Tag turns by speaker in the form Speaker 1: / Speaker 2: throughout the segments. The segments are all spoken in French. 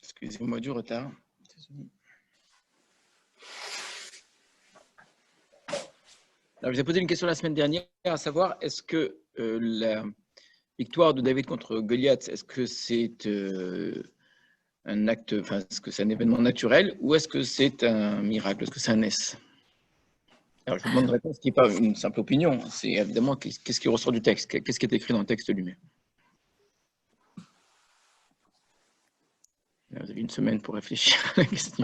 Speaker 1: Excusez-moi du retard. Alors, je vous ai posé une question la semaine dernière, à savoir, est-ce que la victoire de David contre Goliath, est-ce que c'est un acte, enfin, est-ce que c'est un événement naturel ou est-ce que c'est un miracle, est-ce que c'est un S? Alors, je vous demande une réponse qui n'est pas une simple opinion, c'est évidemment qu'est-ce qui ressort du texte, qu'est-ce qui est écrit dans le texte lui-même. Vous avez une semaine pour réfléchir à la question.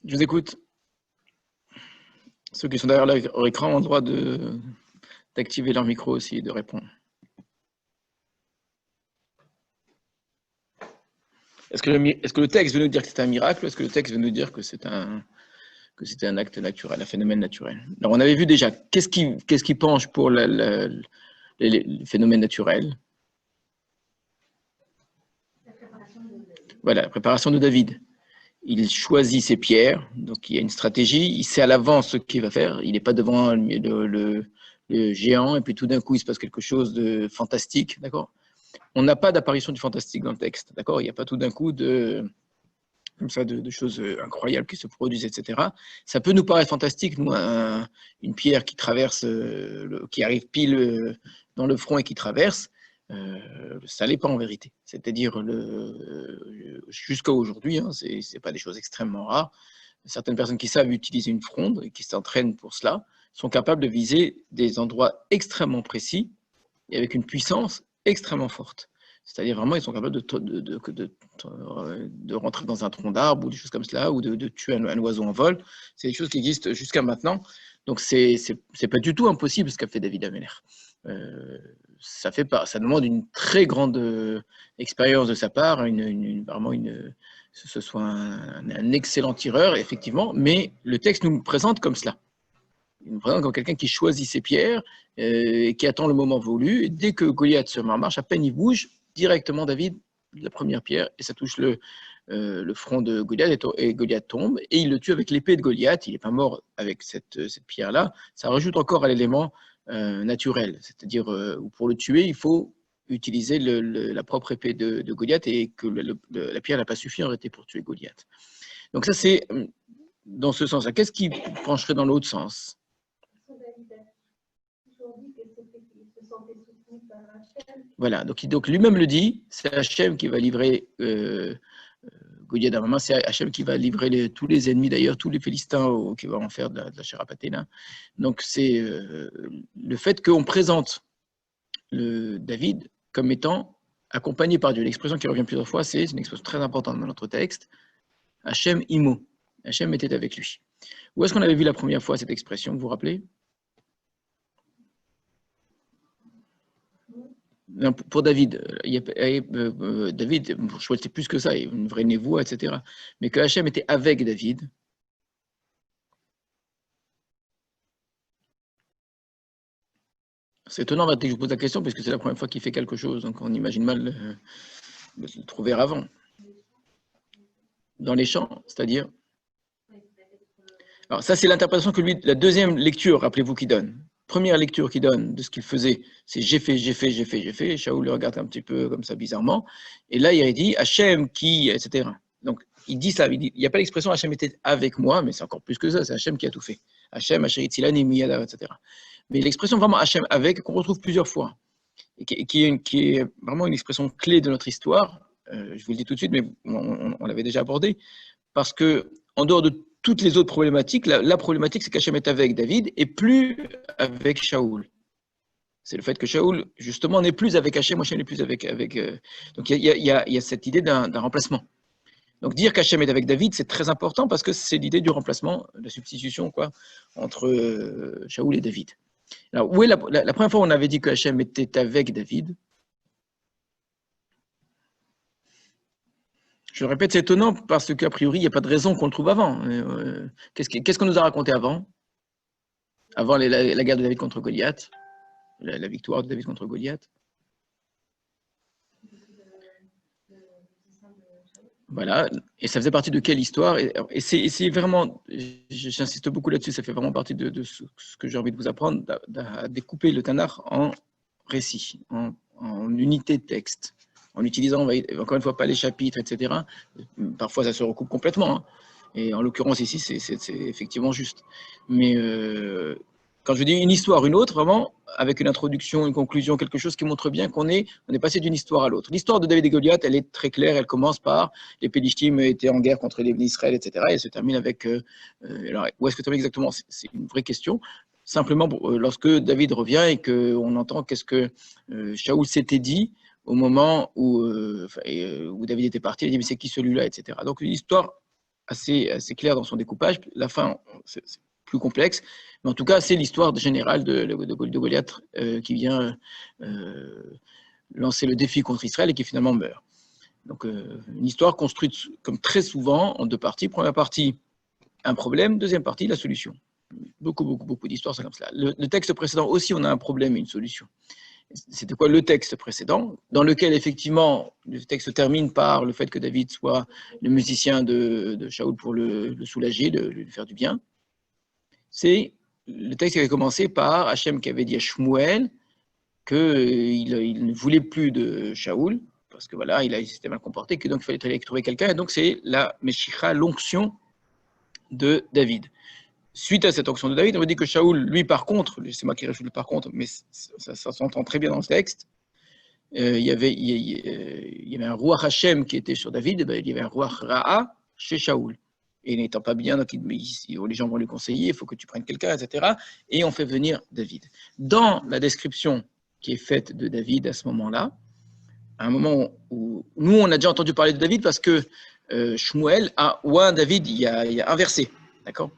Speaker 1: Je vous écoute. Ceux qui sont derrière leur écran ont le droit d'activer leur micro aussi et de répondre. Est-ce que le texte veut nous dire que c'est un miracle ou est-ce que le texte veut nous dire que c'était un acte naturel, un phénomène naturel? Alors, on avait vu déjà, qu'est-ce qui penche pour les phénomènes naturels? Voilà, la préparation de David. Il choisit ses pierres, donc il y a une stratégie, il sait à l'avance ce qu'il va faire, il n'est pas devant le géant et puis tout d'un coup il se passe quelque chose de fantastique, d'accord? On n'a pas d'apparition du fantastique dans le texte, d'accord? Il n'y a pas tout d'un coup de choses incroyables qui se produisent, etc. Ça peut nous paraître fantastique, nous, une pierre qui traverse, qui arrive pile dans le front et qui traverse, ça l'est pas en vérité. C'est-à-dire, jusqu'à aujourd'hui, hein, c'est pas des choses extrêmement rares. Certaines personnes qui savent utiliser une fronde et qui s'entraînent pour cela sont capables de viser des endroits extrêmement précis et avec une puissance extrêmement forte. C'est-à-dire vraiment, ils sont capables de rentrer dans un tronc d'arbre ou des choses comme cela, ou de tuer un oiseau en vol. C'est des choses qui existent jusqu'à maintenant. Donc, c'est pas du tout impossible ce qu'a fait David Ameller. Ça demande une très grande expérience de sa part, vraiment ce soit un excellent tireur, effectivement, mais le texte nous présente comme cela. Il nous présente comme quelqu'un qui choisit ses pierres et qui attend le moment voulu. Et dès que Goliath se met en marche, à peine il bouge, directement David, la première pierre, et ça touche le front de Goliath, et Goliath tombe, et il le tue avec l'épée de Goliath. Il n'est pas mort avec cette pierre-là. Ça rajoute encore à l'élément naturel, c'est-à-dire pour le tuer, il faut utiliser la propre épée de Goliath et que la pierre n'a pas suffi en réalité pour tuer Goliath. Donc ça, c'est dans ce sens-là. Qu'est-ce qui pencherait dans l'autre sens? Voilà, donc lui-même le dit, c'est Hachem qui va livrer Goliath à maman, c'est Hachem qui va livrer tous les ennemis, d'ailleurs, tous les Philistins qui vont en faire de la chair à pâté, là. Donc c'est le fait qu'on présente David comme étant accompagné par Dieu. L'expression qui revient plusieurs fois, c'est une expression très importante dans notre texte, Hachem imo, Hachem était avec lui. Où est-ce qu'on avait vu la première fois cette expression, vous vous rappelez? Non, pour David, David, je crois que c'était plus que ça, une vraie névoie, etc. Mais que Hachem était avec David. C'est étonnant que je vous pose la question, parce que c'est la première fois qu'il fait quelque chose, donc on imagine mal de le trouver avant. Dans les champs, c'est-à-dire. Alors ça, c'est l'interprétation que lui, la deuxième lecture, rappelez-vous, qu'il donne. Première lecture qu'il donne de ce qu'il faisait, c'est j'ai fait. Et Shaoul le regarde un petit peu comme ça bizarrement. Et là, il dit Hachem qui, etc. Donc, il dit ça. Il n'y a pas l'expression Hachem était avec moi, mais c'est encore plus que ça. C'est Hachem qui a tout fait. Hachem, Hachem, Miyada, etc. Mais l'expression vraiment Hachem avec, qu'on retrouve plusieurs fois, et qui est vraiment une expression clé de notre histoire. Je vous le dis tout de suite, mais on l'avait déjà abordé, parce que en dehors de toutes les autres problématiques, la problématique, c'est qu'Hachem est avec David et plus avec Shaoul. C'est le fait que Shaoul, justement, n'est plus avec Hachem, Hachem n'est plus avec. Donc il y a cette idée d'un remplacement. Donc dire qu'Hachem est avec David, c'est très important parce que c'est l'idée du remplacement, de la substitution, quoi, entre Shaoul et David. Alors, où est la première fois où on avait dit que Hachem était avec David? Je le répète, c'est étonnant parce qu'a priori, il n'y a pas de raison qu'on le trouve avant. Qu'est-ce qu'on nous a raconté avant? Avant la guerre de David contre Goliath, la victoire de David contre Goliath. Voilà, et ça faisait partie de quelle histoire? Et c'est vraiment, j'insiste beaucoup là-dessus, ça fait vraiment partie de ce que j'ai envie de vous apprendre, à découper le Tanakh en récit, en unité de texte, en utilisant, encore une fois, pas les chapitres, etc. Parfois, ça se recoupe complètement, hein. Et en l'occurrence, ici, c'est effectivement juste. Mais quand je dis une histoire, une autre, vraiment, avec une introduction, une conclusion, quelque chose qui montre bien qu'on est passé d'une histoire à l'autre. L'histoire de David et Goliath, elle est très claire. Elle commence par les Pélichtim étaient en guerre contre les Israël, etc. Et elle se termine avec. Alors, où est-ce que ça va exactement? C'est une vraie question. Simplement, lorsque David revient et qu'on entend qu'est-ce que Shaoul s'était dit au moment où David était parti, il dit mais c'est qui celui-là, etc. Donc une histoire assez claire dans son découpage. La fin, c'est plus complexe, mais en tout cas, c'est l'histoire générale de Goliath qui vient lancer le défi contre Israël et qui finalement meurt. Donc une histoire construite comme très souvent en deux parties. Première partie, un problème. Deuxième partie, la solution. Beaucoup d'histoires, c'est comme cela. Le texte précédent aussi, on a un problème et une solution. C'était quoi le texte précédent, dans lequel effectivement le texte termine par le fait que David soit le musicien de Shaoul pour le soulager, de lui faire du bien. C'est le texte qui avait commencé par Hachem qui avait dit à Shmuel qu'il ne voulait plus de Shaoul, parce que voilà, il s'était mal comporté, que donc il fallait trouver quelqu'un, et donc c'est la Meshicha, l'onction de David. Suite à cette onction de David, on me dit que Shaoul, lui par contre, c'est moi qui rajoute le par contre, mais ça s'entend très bien dans le texte, il y avait un roi Hachem qui était sur David, il y avait un roi Ra'a chez Shaoul. Et n'étant pas bien, donc les gens vont lui conseiller, il faut que tu prennes quelqu'un, etc. Et on fait venir David. Dans la description qui est faite de David à ce moment-là, à un moment où nous, on a déjà entendu parler de David parce que Shmuel a ouin David, il y a un verset, d'accord?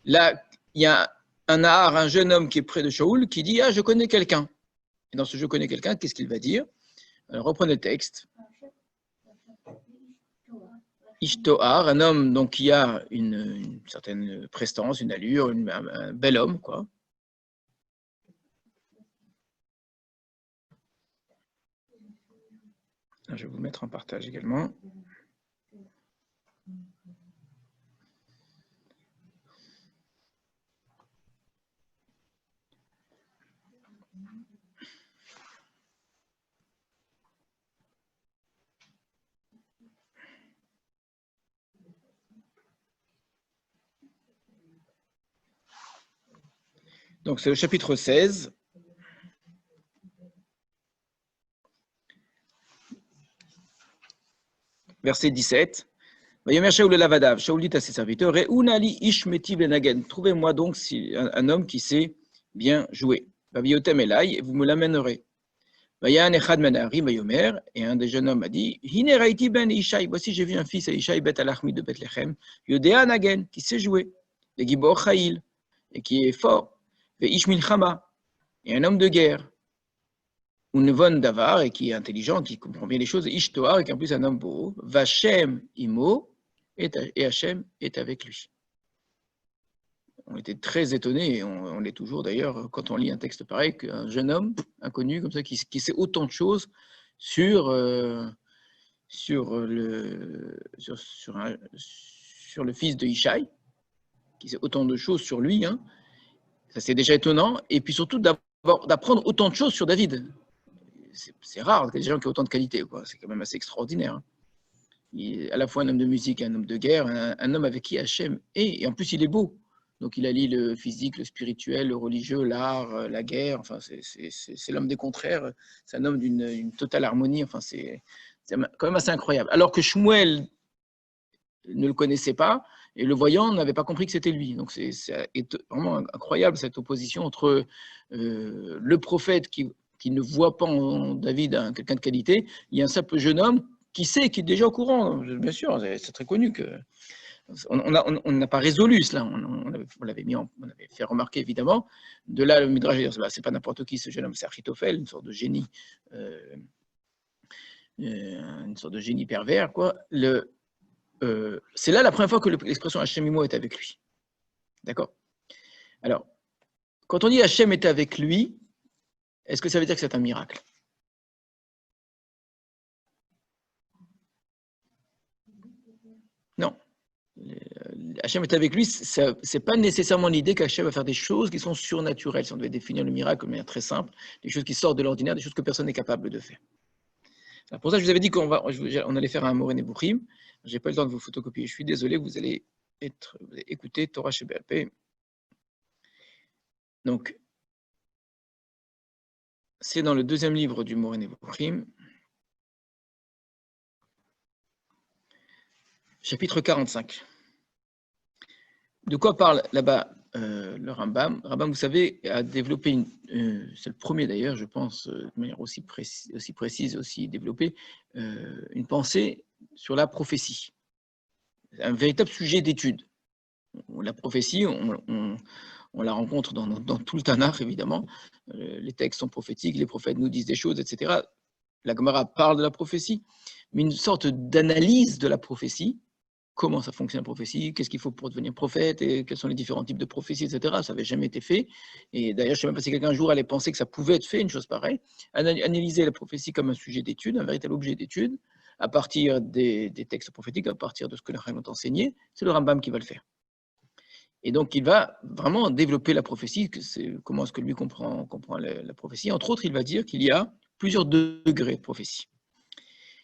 Speaker 1: Là, il y a un Nahar, un jeune homme qui est près de Shaoul, qui dit « Ah, je connais quelqu'un ». Et dans ce « je connais quelqu'un », qu'est-ce qu'il va dire? Alors, reprenez le texte. Ishtoar, un homme donc, qui a une certaine prestance, une allure, un bel homme, quoi. Je vais vous mettre en partage également. Donc, c'est le chapitre 16. Verset 17. Shaoul dit à ses serviteurs, trouvez-moi donc un homme qui sait bien jouer. Et vous me l'amènerez. Et un des jeunes hommes a dit, voici j'ai vu un fils à Ishaï Bet Alachmi de Bethléem, Yodéa Nagen, qui sait jouer, le Gibor Chaïl, et qui est fort, et Ish Milchama, et un homme de guerre, Unevon Davar, et qui est intelligent, qui comprend bien les choses, Ishtoar, et qui est en plus un homme beau, Vachem Imo, et Hachem est avec lui. On était très étonnés, et on l'est toujours d'ailleurs, quand on lit un texte pareil, qu'un jeune homme inconnu comme ça, qui sait autant de choses sur le fils de Ishaï, qui sait autant de choses sur lui, hein. Ça c'est déjà étonnant, et puis surtout d'apprendre autant de choses sur David. C'est rare que des gens qui ont autant de qualités, quoi. C'est quand même assez extraordinaire, hein. Il est à la fois un homme de musique et un homme de guerre, un homme avec qui Hachem est, et en plus il est beau. Donc il allie le physique, le spirituel, le religieux, l'art, la guerre, enfin c'est l'homme des contraires, c'est un homme d'une totale harmonie, enfin c'est quand même assez incroyable. Alors que Shmuel ne le connaissait pas, et le voyant n'avait pas compris que c'était lui. Donc c'est vraiment incroyable cette opposition entre le prophète qui ne voit pas en David quelqu'un de qualité, il y a un simple jeune homme qui sait, qui est déjà au courant, bien sûr, c'est très connu que on n'a pas résolu cela, on l'avait fait remarquer évidemment. De là, le Midrash, c'est pas n'importe qui ce jeune homme, c'est Achitophel, une sorte de génie, une sorte de génie pervers, quoi. C'est là la première fois que l'expression Hachem Imo est avec lui. D'accord? Alors, quand on dit Hachem est avec lui, est-ce que ça veut dire que c'est un miracle? Non. Hachem est avec lui, ce n'est pas nécessairement l'idée qu'Hachem va faire des choses qui sont surnaturelles. Si on devait définir le miracle de manière très simple, des choses qui sortent de l'ordinaire, des choses que personne n'est capable de faire. Alors pour ça, je vous avais dit on allait faire un Moreh Nevuchim. Je n'ai pas eu le temps de vous photocopier. Je suis désolé, vous allez écouter Torah Sheba'al-Peh. Donc, c'est dans le deuxième livre du Moreh Nevuchim, chapitre 45. De quoi parle là-bas le Rambam? Le Rambam, vous savez, a développé, c'est le premier d'ailleurs, je pense, de manière aussi précise, aussi développée, une pensée sur la prophétie. Un véritable sujet d'étude. La prophétie, on la rencontre dans tout le Tanakh, évidemment. Les textes sont prophétiques, les prophètes nous disent des choses, etc. La Gemara parle de la prophétie, mais une sorte d'analyse de la prophétie. Comment ça fonctionne la prophétie, qu'est-ce qu'il faut pour devenir prophète, et quels sont les différents types de prophéties, etc. Ça n'avait jamais été fait. Et d'ailleurs, je ne sais même pas si quelqu'un un jour allait penser que ça pouvait être fait, une chose pareille. Analyser la prophétie comme un sujet d'étude, un véritable objet d'étude, à partir des textes prophétiques, à partir de ce que les Chachamim ont enseigné, c'est le Rambam qui va le faire. Et donc, il va vraiment développer la prophétie, comment est-ce que lui comprend la prophétie. Entre autres, il va dire qu'il y a plusieurs degrés de prophétie.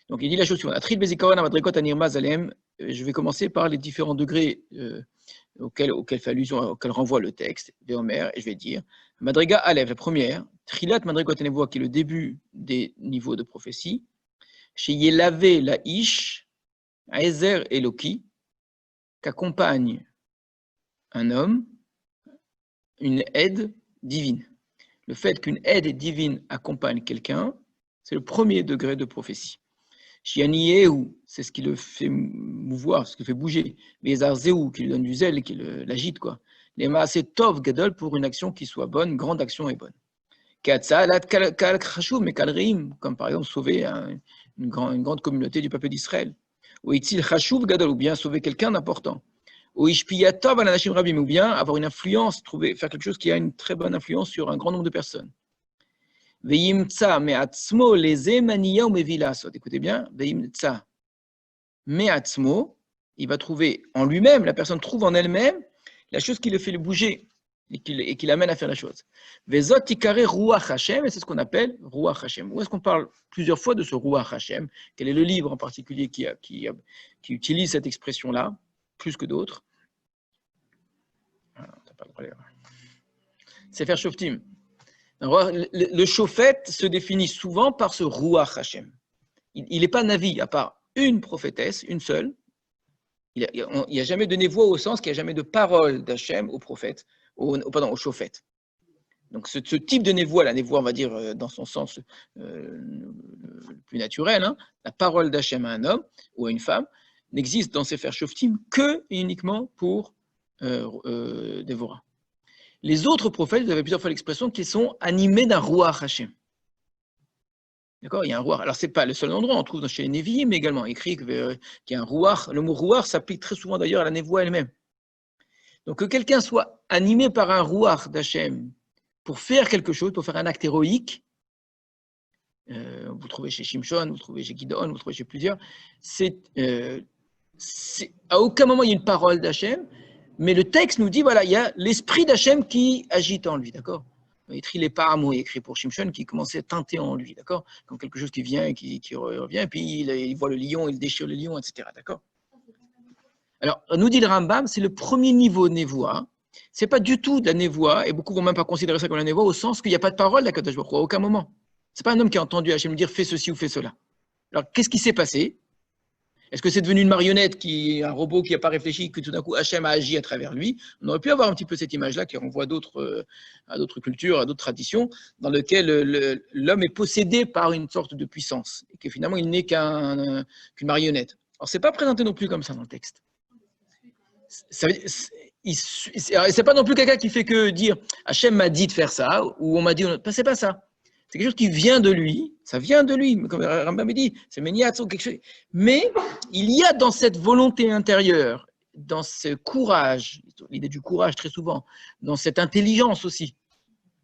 Speaker 1: Donc, il dit la chose suivante. Je vais commencer par les différents degrés auxquels fait allusion, auxquels renvoie le texte, Véomer, et je vais dire Madriga Alev, la première, Trilat Madrigot Nevoa, qui est le début des niveaux de prophétie, chez Yelavé la Ish, Aezer Eloki, qu'accompagne un homme, une aide divine. Le fait qu'une aide divine accompagne quelqu'un, c'est le premier degré de prophétie. Shianiyehu, c'est ce qui le fait mouvoir, ce qui le fait bouger. Mais Zarzeu, qui lui donne du zèle et qui l'agite, quoi. Les Maaseh Tov Gadol, pour une action qui soit bonne, grande action est bonne. Mais Kalreim, comme par exemple sauver une grande communauté du peuple d'Israël. Ou Itzil Chashuv Gadol, ou bien sauver quelqu'un d'important. Ou Ishpiyatov Anashim Rabim, ou bien avoir une influence, faire quelque chose qui a une très bonne influence sur un grand nombre de personnes. Veimtsa me'atzmo lezemaniya ou mevilasot. Écoutez bien, veimtsa me'atzmo, il va trouver en lui-même, la personne trouve en elle-même la chose qui le fait le bouger et qui l'amène à faire la chose. Vezot tikare ruach Hashem, et c'est ce qu'on appelle ruach Hashem. Où est-ce qu'on parle plusieurs fois de ce ruach Hashem? Quel est le livre en particulier qui utilise cette expression-là, plus que d'autres? Sefer Shoftim. Le Shofet se définit souvent par ce Ruach Hashem. Il n'est pas Navi, à part une prophétesse, une seule. Il n'y a jamais de névoie au sens qu'il n'y a jamais de parole d'Hachem au prophète, au Shofet. Donc ce type de névoie, la névoie, on va dire, dans son sens le plus naturel, hein, la parole d'Hachem à un homme ou à une femme, n'existe dans Sefer Shoftim que et uniquement pour Dévorah. Les autres prophètes, vous avez plusieurs fois l'expression, qui sont animés d'un Ruach Hashem. D'accord? Il y a un Ruach. Alors, ce n'est pas le seul endroit, on trouve chez les Nevi'im, mais également écrit qu'il y a un Ruach. Le mot Ruach s'applique très souvent d'ailleurs à la névoie elle-même. Donc, que quelqu'un soit animé par un Ruach d'Hachem pour faire quelque chose, pour faire un acte héroïque, vous trouvez chez Shimshon, vous trouvez chez Gideon, vous trouvez chez plusieurs, à aucun moment il y a une parole d'Hachem, mais le texte nous dit, voilà, il y a l'esprit d'Hachem qui agite en lui, d'accord? Écrit les paramo, écrit pour Shimshon, qui commençait à teinter en lui, d'accord? Comme quelque chose qui vient, qui revient, et puis il voit le lion, il déchire le lion, etc., d'accord? Alors, nous dit le Rambam, c'est le premier niveau de névoie. C'est pas du tout de la névoie, et beaucoup vont même pas considérer ça comme la névoie, au sens qu'il n'y a pas de parole d'Akadosh Baruch Hu, à aucun moment. C'est pas un homme qui a entendu Hachem dire fais ceci ou fais cela. Alors, qu'est-ce qui s'est passé? Est-ce que c'est devenu une marionnette, un robot qui n'a pas réfléchi, que tout d'un coup Hachem a agi à travers lui? On aurait pu avoir un petit peu cette image-là qui renvoie à d'autres cultures, à d'autres traditions, dans lesquelles l'homme est possédé par une sorte de puissance, et que finalement il n'est qu'une marionnette. Alors, ce n'est pas présenté non plus comme ça dans le texte. C'est pas non plus quelqu'un qui fait que dire Hachem m'a dit de faire ça, ou on m'a dit. C'est pas ça. C'est quelque chose qui vient de lui, ça vient de lui, comme Rambam dit, c'est Méniatso, quelque chose. Mais il y a dans cette volonté intérieure, dans ce courage, l'idée du courage très souvent, dans cette intelligence aussi,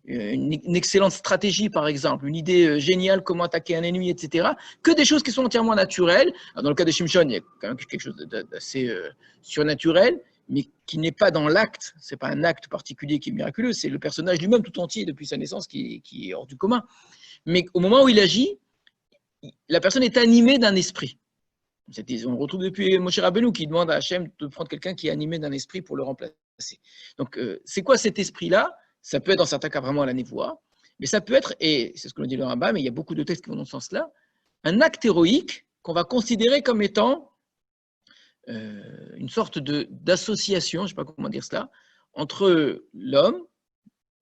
Speaker 1: une excellente stratégie, par exemple, une idée géniale, comment attaquer un ennemi, etc., que des choses qui sont entièrement naturelles. Alors, dans le cas de Shimshon, il y a quand même quelque chose d'assez surnaturel, mais qui n'est pas dans l'acte. Ce n'est pas un acte particulier qui est miraculeux, c'est le personnage lui-même tout entier depuis sa naissance qui est hors du commun. Mais au moment où il agit, la personne est animée d'un esprit. On le retrouve depuis Moshe Rabbeinu qui demande à Hachem de prendre quelqu'un qui est animé d'un esprit pour le remplacer. Donc, c'est quoi cet esprit-là? Ça peut être dans certains cas vraiment la névoie, mais ça peut être, et c'est ce que nous dit le Rambam, mais il y a beaucoup de textes qui vont dans ce sens-là, un acte héroïque qu'on va considérer comme étant une sorte d'association, je ne sais pas comment dire cela, entre l'homme,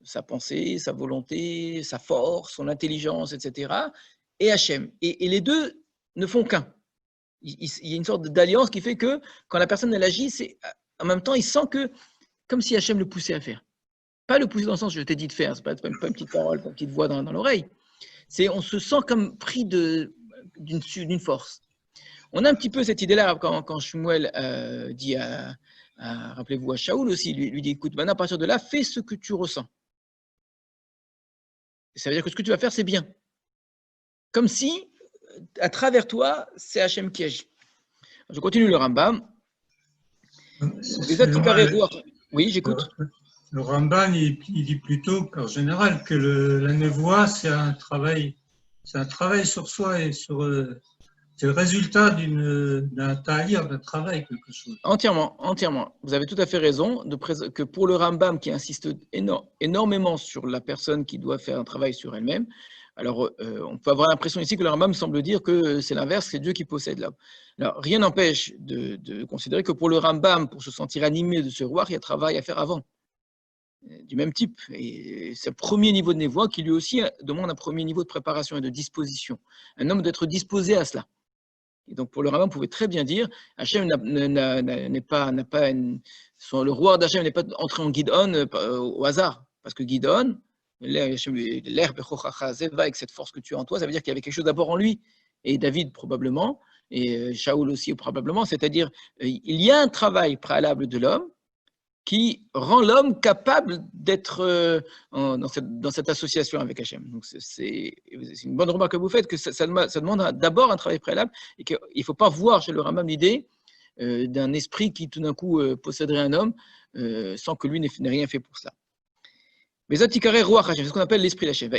Speaker 1: sa pensée, sa volonté, sa force, son intelligence, etc., et Hachem. Et les deux ne font qu'un. Il y a une sorte d'alliance qui fait que quand la personne elle agit, en même temps, il sent que, comme si Hachem le poussait à faire. Pas le pousser dans le sens je t'ai dit de faire, c'est pas une petite parole, pas une petite voix dans l'oreille. On se sent comme pris d'une force. On a un petit peu cette idée-là quand Shmuel dit rappelez-vous à Shaoul aussi, lui dit écoute, maintenant à partir de là, fais ce que tu ressens. Ça veut dire que ce que tu vas faire, c'est bien. Comme si, à travers toi, c'est Hachem qui agit. Je continue le Rambam. Oui, j'écoute.
Speaker 2: Le Rambam, il dit plutôt qu'en général, que la névoie, c'est un travail sur soi et c'est le résultat d'un taïr, d'un travail, quelque chose.
Speaker 1: Entièrement. Vous avez tout à fait raison que pour le Rambam qui insiste énormément sur la personne qui doit faire un travail sur elle-même, alors on peut avoir l'impression ici que le Rambam semble dire que c'est l'inverse, c'est Dieu qui possède l'homme. Alors rien n'empêche de considérer que pour le Rambam, pour se sentir animé de ce roi, il y a travail à faire avant, du même type. Et c'est un premier niveau de névoie qui lui aussi demande un premier niveau de préparation et de disposition. Un homme d'être disposé à cela. Et donc pour le Rambam, on pouvait très bien dire, Hachem le roi d'Hachem n'est pas entré en Gidon au hasard, parce que Gidon, l'air avec cette force que tu as en toi, ça veut dire qu'il y avait quelque chose d'abord en lui, et David probablement, et Shaoul aussi probablement, c'est-à-dire il y a un travail préalable de l'homme qui rend l'homme capable d'être dans cette association avec Hachem. Donc c'est une bonne remarque que vous faites, que ça demande d'abord un travail préalable, et qu'il ne faut pas voir chez le Rambam l'idée d'un esprit qui tout d'un coup posséderait un homme sans que lui n'ait rien fait pour cela. Mais c'est ce qu'on appelle l'esprit d'Hachem.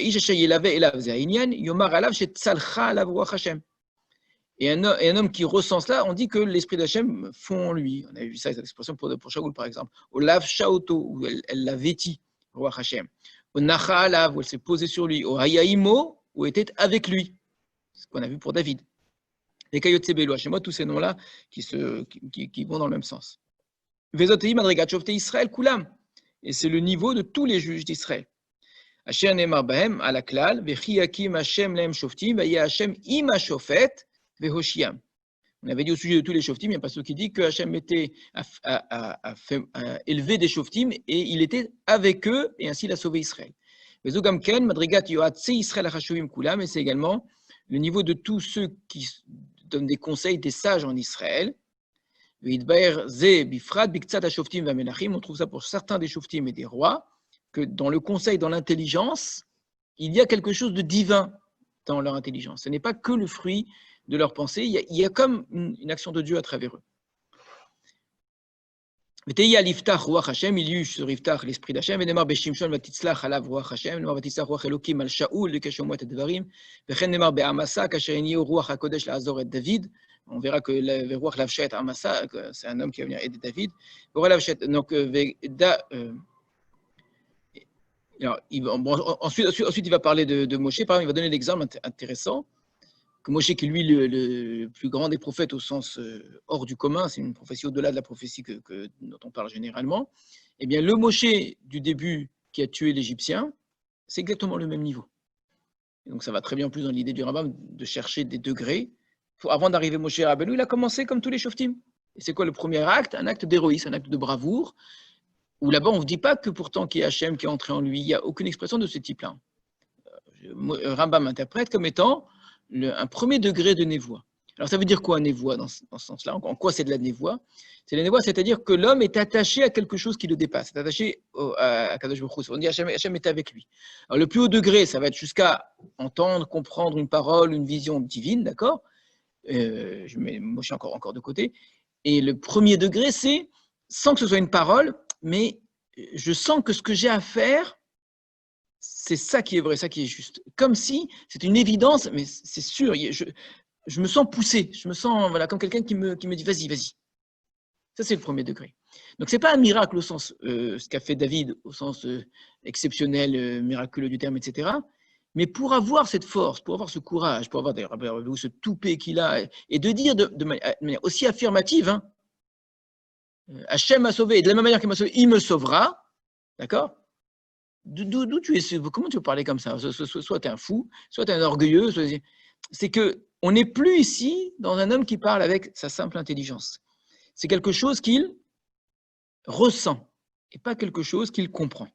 Speaker 1: Et un homme qui ressent cela, on dit que l'esprit d'Hachem fond en lui. On a vu ça, cette expression pour Shaoul, par exemple. Au lav shaoto, où elle l'a vêti, roi Hachem. Au nacha alav, où elle s'est posée sur lui. Au hayaimo, où elle était avec lui. C'est ce qu'on a vu pour David. Les kayotse belo Hachem, tous ces noms-là qui vont dans le même sens. Vezotei madrigat shofte Israël kulam. Et c'est le niveau de tous les juges d'Israël. Asher nemar bahem ala klal, vechi yakim Hachem lehem shoftim, vaya Hachem ima shofet. On avait dit au sujet de tous les shoftim, il y a pas ceux qui dit que Hachem a élevé des shoftim et il était avec eux et ainsi il a sauvé Israël. Mais c'est également le niveau de tous ceux qui donnent des conseils des sages en Israël. On trouve ça pour certains des shoftim et des rois, que dans le conseil, dans l'intelligence, il y a quelque chose de divin dans leur intelligence. Ce n'est pas que le fruit de leur pensée, il y a comme une action de Dieu à travers eux. Il y eut sur Iftach l'esprit d'Hachem, et Nemar Beshimshon vatitzlach alav ruach Hashem, Nemar vatitzlach ruach Elokim al Shaoul, lekeshomo et Devarim, vechen Nemar be'amasa, kasher eniyu ruach hakodesh la'azor et David. On verra que le ruach lavshet amasa, c'est un homme qui va venir aider David. Donc, ensuite, il va parler de Moshe. Par exemple, il va donner l'exemple intéressant que Moshe, qui est lui le plus grand des prophètes au sens hors du commun, c'est une prophétie au-delà de la prophétie dont on parle généralement. Eh bien, le Moshe du début qui a tué l'Égyptien, c'est exactement le même niveau. Et donc, ça va très bien plus dans l'idée du Rambam de chercher des degrés. Avant d'arriver Moshe Rabbeinu, il a commencé comme tous les shoftim. Et c'est quoi le premier acte? Un acte d'héroïsme, un acte de bravoure, où là-bas, on ne dit pas que pourtant qu'il y a Hachem qui est entré en lui. Il n'y a aucune expression de ce type-là. Rambam interprète comme étant un premier degré de névoie. Alors ça veut dire quoi, névoie, dans ce sens-là? En quoi c'est de la névoie? C'est la névoie, c'est-à-dire que l'homme est attaché à quelque chose qui le dépasse, est attaché à Kadosh Baruch Hu. On dit Hachem est avec lui. Alors le plus haut degré, ça va être jusqu'à entendre, comprendre une parole, une vision divine, d'accord? Je mets Moshe encore de côté. Et le premier degré, c'est, sans que ce soit une parole, mais je sens que ce que j'ai à faire, c'est ça qui est vrai, ça qui est juste. Comme si c'est une évidence, mais c'est sûr, je me sens poussé, je me sens voilà, comme quelqu'un qui me dit vas-y, vas-y. Ça, c'est le premier degré. Donc, ce n'est pas un miracle au sens, ce qu'a fait David, au sens exceptionnel, miraculeux du terme, etc. Mais pour avoir cette force, pour avoir ce courage, pour avoir ce toupet qu'il a, et de dire de manière aussi affirmative, hein, Hachem m'a sauvé, et de la même manière qu'il m'a sauvé, il me sauvera, d'accord? D'où tu es, comment tu peux parler comme ça? Soit tu es un fou, soit tu es un orgueilleux. C'est qu'on n'est plus ici dans un homme qui parle avec sa simple intelligence. C'est quelque chose qu'il ressent et pas quelque chose qu'il comprend.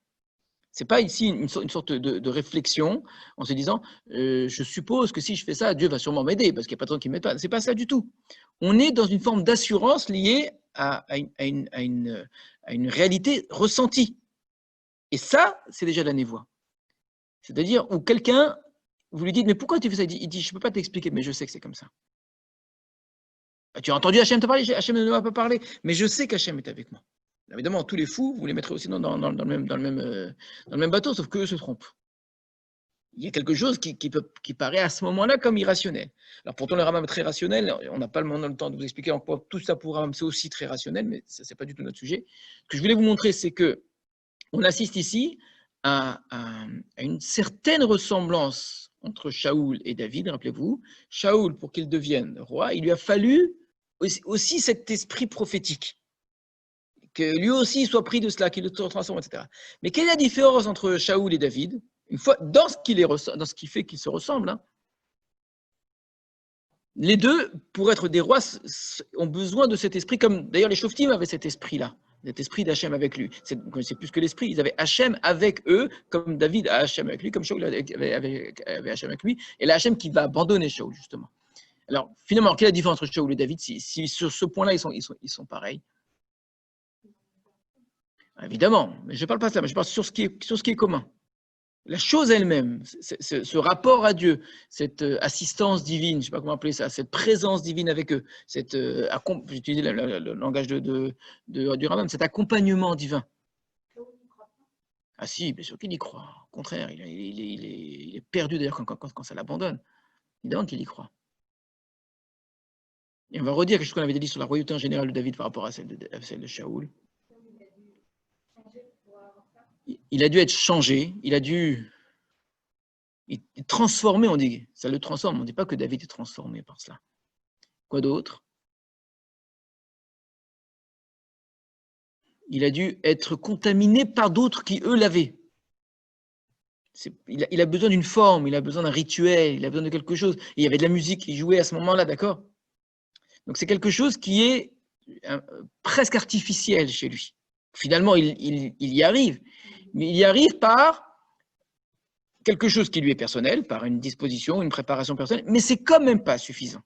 Speaker 1: Ce n'est pas ici une sorte de réflexion en se disant je suppose que si je fais ça, Dieu va sûrement m'aider parce qu'il n'y a pas de temps qui m'aide pas. Ce n'est pas ça du tout. On est dans une forme d'assurance liée à une réalité ressentie. Et ça, c'est déjà la névoie. C'est-à-dire où quelqu'un, vous lui dites, mais pourquoi tu fais ça? Il dit, je ne peux pas t'expliquer, mais je sais que c'est comme ça. Tu as entendu Hachem te parler? Hachem ne m'a pas parlé, mais je sais qu'Hachem est avec moi. Évidemment, tous les fous, vous les mettrez aussi dans le même bateau, sauf qu'eux se trompent. Il y a quelque chose qui paraît à ce moment-là comme irrationnel. Alors pourtant, le Rambam est très rationnel. On n'a pas le temps de vous expliquer en quoi tout ça pour Rambam, c'est aussi très rationnel, mais ça, ce n'est pas du tout notre sujet. Ce que je voulais vous montrer, c'est que on assiste ici à une certaine ressemblance entre Shaoul et David, rappelez-vous. Shaoul, pour qu'il devienne roi, il lui a fallu aussi cet esprit prophétique, que lui aussi soit pris de cela, qu'il le transforme, etc. Mais quelle est la différence entre Shaoul et David? Une fois, dans ce qui fait qu'ils se ressemblent, hein, les deux, pour être des rois, ont besoin de cet esprit, comme d'ailleurs les Shoftim avaient cet esprit-là. Cet esprit d'Hachem avec lui. C'est plus que l'esprit, ils avaient Hachem avec eux, comme David a Hachem avec lui, comme Shaoul avait Hachem avec lui, et là Hachem qui va abandonner Shaoul, justement. Alors, finalement, quelle est la différence entre Shaoul et David si sur ce point-là, ils sont pareils? Évidemment, mais je ne parle pas de ça, mais je parle sur ce qui est commun. La chose elle-même, ce rapport à Dieu, cette assistance divine, je ne sais pas comment appeler ça, cette présence divine avec eux, j'utilise le langage du Rambam, cet accompagnement divin. Ah si, bien sûr qu'il y croit. Au contraire, il est perdu d'ailleurs quand ça l'abandonne. Évidemment qu'il y croit. Et on va redire quelque chose qu'on avait dit sur la royauté en général de David par rapport à celle de Shaoul. Il a dû être changé, il a dû être transformé, on dit. Ça le transforme, on ne dit pas que David est transformé par cela. Quoi d'autre? Il a dû être contaminé par d'autres qui, eux, l'avaient. Il a besoin d'une forme, il a besoin d'un rituel, il a besoin de quelque chose. Et il y avait de la musique qui jouait à ce moment-là, d'accord? Donc c'est quelque chose qui est presque artificiel chez lui. Finalement, il y arrive. Mais il y arrive par quelque chose qui lui est personnel, par une disposition, une préparation personnelle, mais c'est quand même pas suffisant.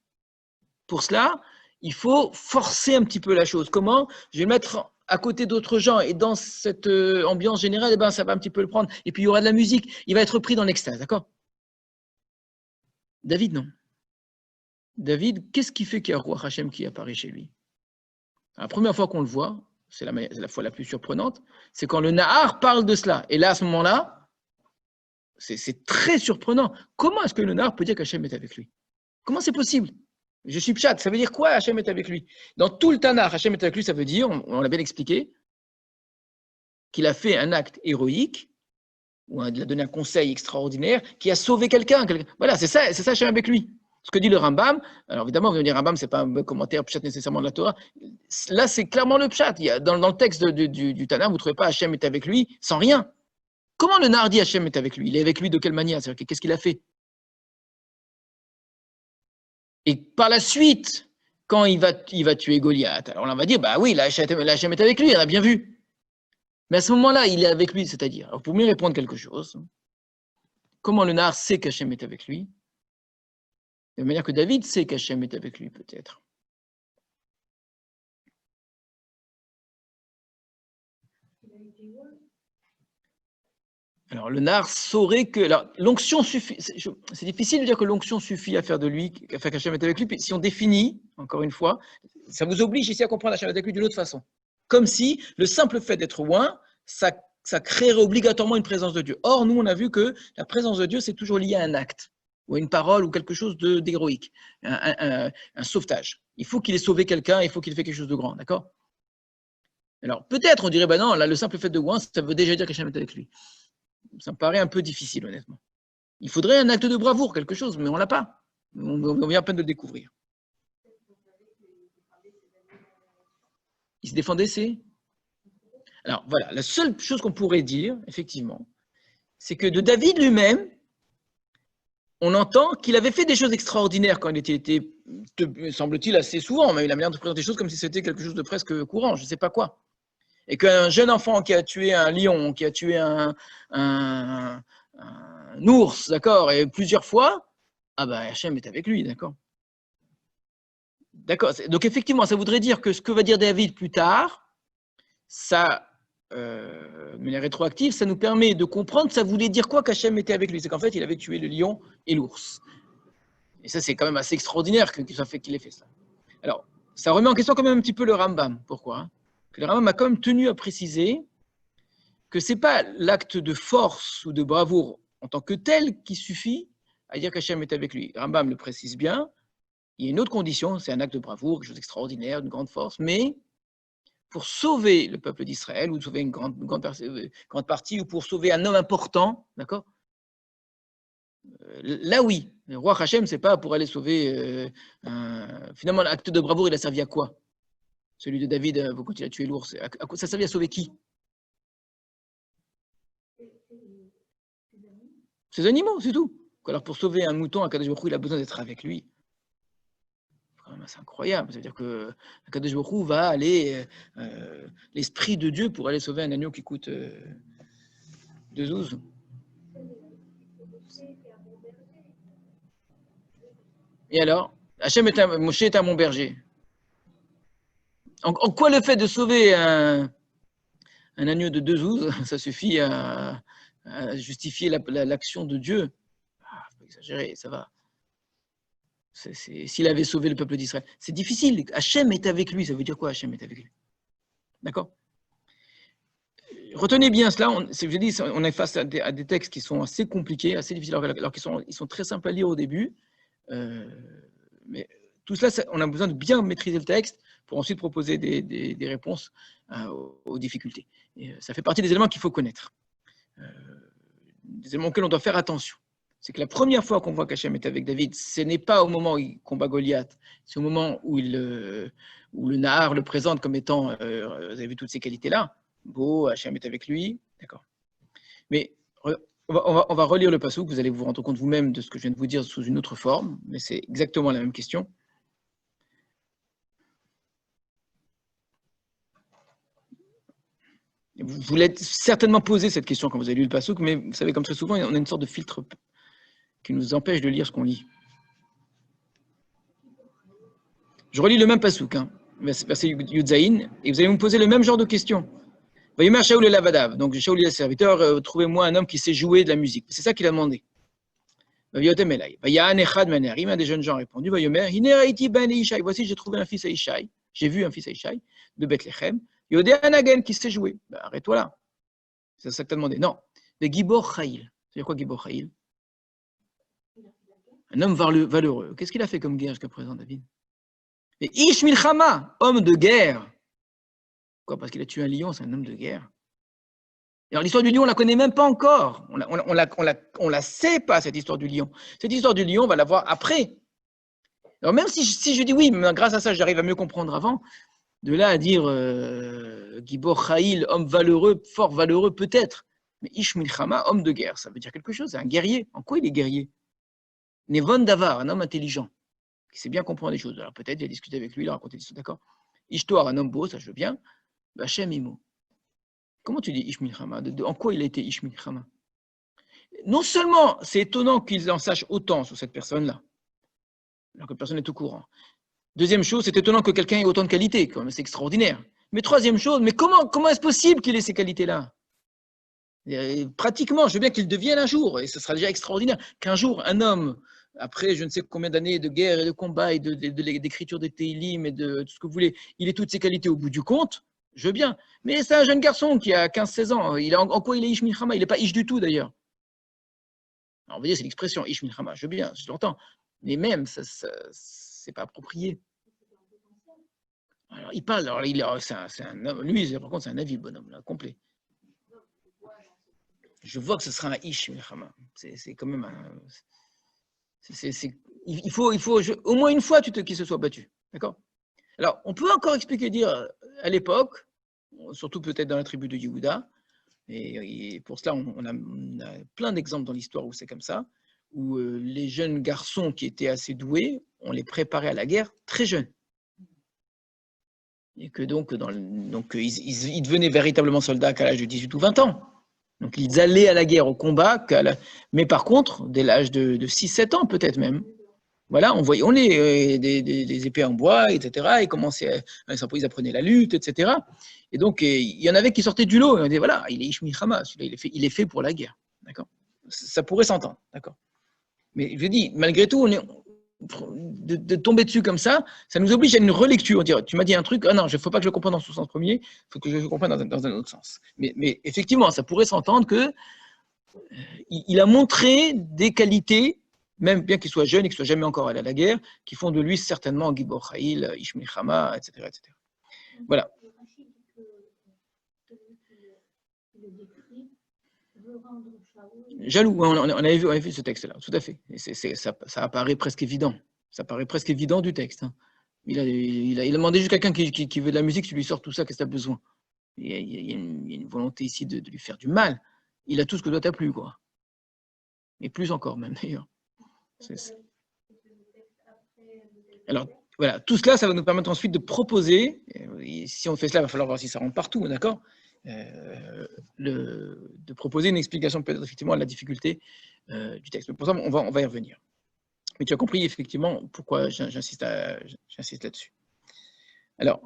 Speaker 1: Pour cela, il faut forcer un petit peu la chose. Comment? Je vais le mettre à côté d'autres gens et dans cette ambiance générale, eh ben, ça va un petit peu le prendre. Et puis il y aura de la musique, il va être pris dans l'extase, d'accord? David, non. David, qu'est-ce qui fait qu'il y a roi Hachem qui apparaît chez lui? La première fois qu'on le voit, c'est la fois la plus surprenante, c'est quand le Nahar parle de cela. Et là, à ce moment-là, c'est très surprenant. Comment est-ce que le Nahar peut dire qu'Hachem est avec lui? Comment c'est possible? Je suis pshat, ça veut dire quoi Hachem est avec lui? Dans tout le Tanakh, Hachem est avec lui, ça veut dire, on l'a bien expliqué, qu'il a fait un acte héroïque, ou il a donné un conseil extraordinaire, qui a sauvé quelqu'un. Voilà, c'est ça Hachem avec lui. Ce que dit le Rambam, alors évidemment, vous allez dire Rambam, ce n'est pas un commentaire pshat nécessairement de la Torah. Là, c'est clairement le pshat. Dans le texte du Tanakh, vous ne trouvez pas Hachem est avec lui sans rien. Comment le Nahar dit Hachem est avec lui? Il est avec lui de quelle manière? C'est-à-dire, qu'est-ce qu'il a fait? Et par la suite, quand il va tuer Goliath, alors là, on va dire, bah oui, là, Hachem est avec lui, on a bien vu. Mais à ce moment-là, il est avec lui, c'est-à-dire, alors pour mieux répondre quelque chose, comment le Nahar sait qu'Hachem est avec lui? De manière que David sait qu'Hachem est avec lui, peut-être. Alors, le nar saurait que. Alors, l'onction suffit. C'est difficile de dire que l'onction suffit à faire de lui, à faire qu'Hachem est avec lui. Puis si on définit, encore une fois, ça vous oblige ici à comprendre Hachem est avec lui d'une autre façon. Comme si le simple fait d'être loin, ça créerait obligatoirement une présence de Dieu. Or, nous, on a vu que la présence de Dieu, c'est toujours lié à un acte, ou à une parole, ou quelque chose d'héroïque, un sauvetage. Il faut qu'il ait sauvé quelqu'un, il faut qu'il ait fait quelque chose de grand, d'accord? Alors, peut-être, on dirait, ben non, là, le simple fait de loin, ça veut déjà dire qu'Hachem est avec lui. Ça me paraît un peu difficile, honnêtement. Il faudrait un acte de bravoure, quelque chose, mais on ne l'a pas. On vient à peine de le découvrir. Il se défendait, c'est... Alors, voilà, la seule chose qu'on pourrait dire, effectivement, c'est que de David lui-même, on entend qu'il avait fait des choses extraordinaires quand il était, semble-t-il, assez souvent, mais il a manière de présenter des choses comme si c'était quelque chose de presque courant, je ne sais pas quoi. Et qu'un jeune enfant qui a tué un lion, qui a tué un ours, d'accord, et plusieurs fois, ah ben Hachem est avec lui, d'accord. D'accord. Donc effectivement, ça voudrait dire que ce que va dire David plus tard, ça, de manière rétroactive, ça nous permet de comprendre, ça voulait dire quoi qu'Hachem était avec lui. C'est qu'en fait, il avait tué le lion et l'ours. Et ça, c'est quand même assez extraordinaire qu'il ait fait ça. Alors, ça remet en question quand même un petit peu le Rambam. Pourquoi? Que le Rambam a quand même tenu à préciser que ce n'est pas l'acte de force ou de bravoure en tant que tel qui suffit à dire qu'Hachem est avec lui. Le Rambam le précise bien. Il y a une autre condition, c'est un acte de bravoure, quelque chose d'extraordinaire, de grande force, mais pour sauver le peuple d'Israël, ou sauver une grande partie, ou pour sauver un homme important, d'accord? Là, oui. Le roi Hachem, c'est pas pour aller sauver. Finalement, l'acte de bravoure, il a servi à quoi? Celui de David, quand il a tué l'ours, ça servait à sauver qui? Ses animaux, c'est tout. Alors, pour sauver un mouton, Akadosh Baruch Hu, il a besoin d'être avec lui. C'est incroyable. C'est-à-dire que Akadosh Baruch Hu va aller, l'esprit de Dieu pour aller sauver un agneau qui coûte 2 zouz. Et alors, Moshe est un bon berger. En quoi le fait de sauver un agneau de 2 zouz, ça suffit à justifier l'action de Dieu? Faut pas exagérer, ça va. S'il avait sauvé le peuple d'Israël. C'est difficile. Hachem est avec lui. Ça veut dire quoi, Hachem est avec lui? D'accord? Retenez bien cela. Je dis, on est face à des textes qui sont assez compliqués, assez difficiles, alors qu'ils sont très simples à lire au début. Mais tout cela, on a besoin de bien maîtriser le texte pour ensuite proposer des réponses aux difficultés. Et ça fait partie des éléments qu'il faut connaître. Des éléments auxquels on doit faire attention. C'est que la première fois qu'on voit qu'Hachem est avec David, ce n'est pas au moment où il combat Goliath, c'est au moment où le Nahar le présente comme étant, vous avez vu toutes ces qualités-là, beau, Hachem est avec lui, d'accord. Mais on va relire le passouk, vous allez vous rendre compte vous-même de ce que je viens de vous dire sous une autre forme, mais c'est exactement la même question. Vous voulez certainement poser cette question quand vous avez lu le passouk, mais vous savez, comme très souvent, on a une sorte de filtre qui nous empêche de lire ce qu'on lit. Je relis le même passouk, verset Yudzaïn, et vous allez me poser le même genre de questions. Vayomer Shaoul et Lavadav. Donc Shaoul est le serviteur, trouvez-moi un homme qui sait jouer de la musique. C'est ça qu'il a demandé. Vayotem Elai. Vayan Echad Manerim, un des jeunes gens a répondu. Vayomer, Hine Haïti Ben Ishai. Voici, j'ai trouvé un fils à Ishai. J'ai vu un fils à Ishai de Bethléem. Yodé Anagen qui sait jouer. Ben, arrête-toi là. C'est ça que tu as demandé. Non. De Gibor Chaïl. C'est quoi Gibor Chaïl? Un homme valeureux. Qu'est-ce qu'il a fait comme guerre jusqu'à présent, David? Et Ish Milchama, homme de guerre. Pourquoi? Parce qu'il a tué un lion, c'est un homme de guerre. Et alors l'histoire du lion, on ne la connaît même pas encore. On la sait pas, cette histoire du lion. Cette histoire du lion, on va la voir après. Alors même si je dis oui, mais grâce à ça, j'arrive à mieux comprendre avant, de là à dire Gibor Chaïl, homme valeureux, fort valeureux peut-être, mais Ish Milchama, homme de guerre, ça veut dire quelque chose, c'est un guerrier. En quoi il est guerrier? Nevon Davar, un homme intelligent, qui sait bien comprendre les choses. Alors peut-être, il a discuté avec lui, il a raconté des choses, d'accord. Ishtoar, un homme beau, ça je veux bien. Hachem Imo. Comment tu dis Ish Milchama? En quoi il a été Ish Milchama? Non seulement c'est étonnant qu'ils en sachent autant sur cette personne-là, alors que personne n'est au courant. Deuxième chose, c'est étonnant que quelqu'un ait autant de qualités, quand même, c'est extraordinaire. Mais troisième chose, mais comment est-ce possible qu'il ait ces qualités-là? Pratiquement, je veux bien qu'il devienne un jour, et ce sera déjà extraordinaire, qu'un jour, un homme, après je ne sais combien d'années de guerre et de combat et d'écriture des Teilim et de tout ce que vous voulez, il ait toutes ces qualités au bout du compte, je veux bien. Mais c'est un jeune garçon qui a 15-16 ans, en quoi il est Ish Milchama? Il n'est pas Ish du tout d'ailleurs. Alors, on va dire, c'est l'expression Ish Milchama, je veux bien, je l'entends. Mais même, c'est pas approprié. Alors, il parle, alors, c'est un homme, lui, par contre, c'est un avis bonhomme, là, complet. Je vois que ce sera un Ish Milchama. C'est quand même un. Il faut au moins une fois qu'il se soit battu. D'accord? Alors, on peut encore expliquer, dire, à l'époque, surtout peut-être dans la tribu de Yehuda, et pour cela, on a plein d'exemples dans l'histoire où c'est comme ça, où les jeunes garçons qui étaient assez doués, on les préparait à la guerre très jeunes. Et que donc, ils devenaient véritablement soldats qu'à l'âge de 18 ou 20 ans. Donc, ils allaient à la guerre, au combat, mais par contre, dès l'âge de 6-7 ans peut-être même. Voilà, on les des épées en bois, etc. Ils apprenaient la lutte, etc. Et donc, il y en avait qui sortaient du lot. Et on disait, voilà, il est Ish Milchama, celui-là, il est fait pour la guerre. D'accord? Ça pourrait s'entendre. D'accord? Mais je dis, malgré tout, de tomber dessus comme ça nous oblige à une relecture. Dire, tu m'as dit un truc, ah non, il ne faut pas que je le comprenne dans ce sens premier, il faut que je le comprenne dans un autre sens. Mais effectivement, ça pourrait s'entendre qu'il a montré des qualités, même bien qu'il soit jeune et qu'il ne soit jamais encore allé à la guerre, qui font de lui certainement Gibor Chaïl, Ish Milchama, etc., etc. Voilà. Jaloux, on avait vu ce texte-là, tout à fait. Ça apparaît presque évident. Ça paraît presque évident du texte. Hein. Il a demandé juste quelqu'un qui veut de la musique, tu lui sors tout ça, qu'est-ce que tu as besoin? Il y a une volonté ici de lui faire du mal. Il a tout ce que toi t'as plu, quoi. Et plus encore, même, d'ailleurs. Alors, voilà, tout cela, ça va nous permettre ensuite de proposer, et si on fait cela, il va falloir voir si ça rentre partout, d'accord, de proposer une explication peut-être effectivement à la difficulté du texte. Mais pour ça, on va y revenir. Mais tu as compris effectivement pourquoi j'insiste là-dessus. Alors,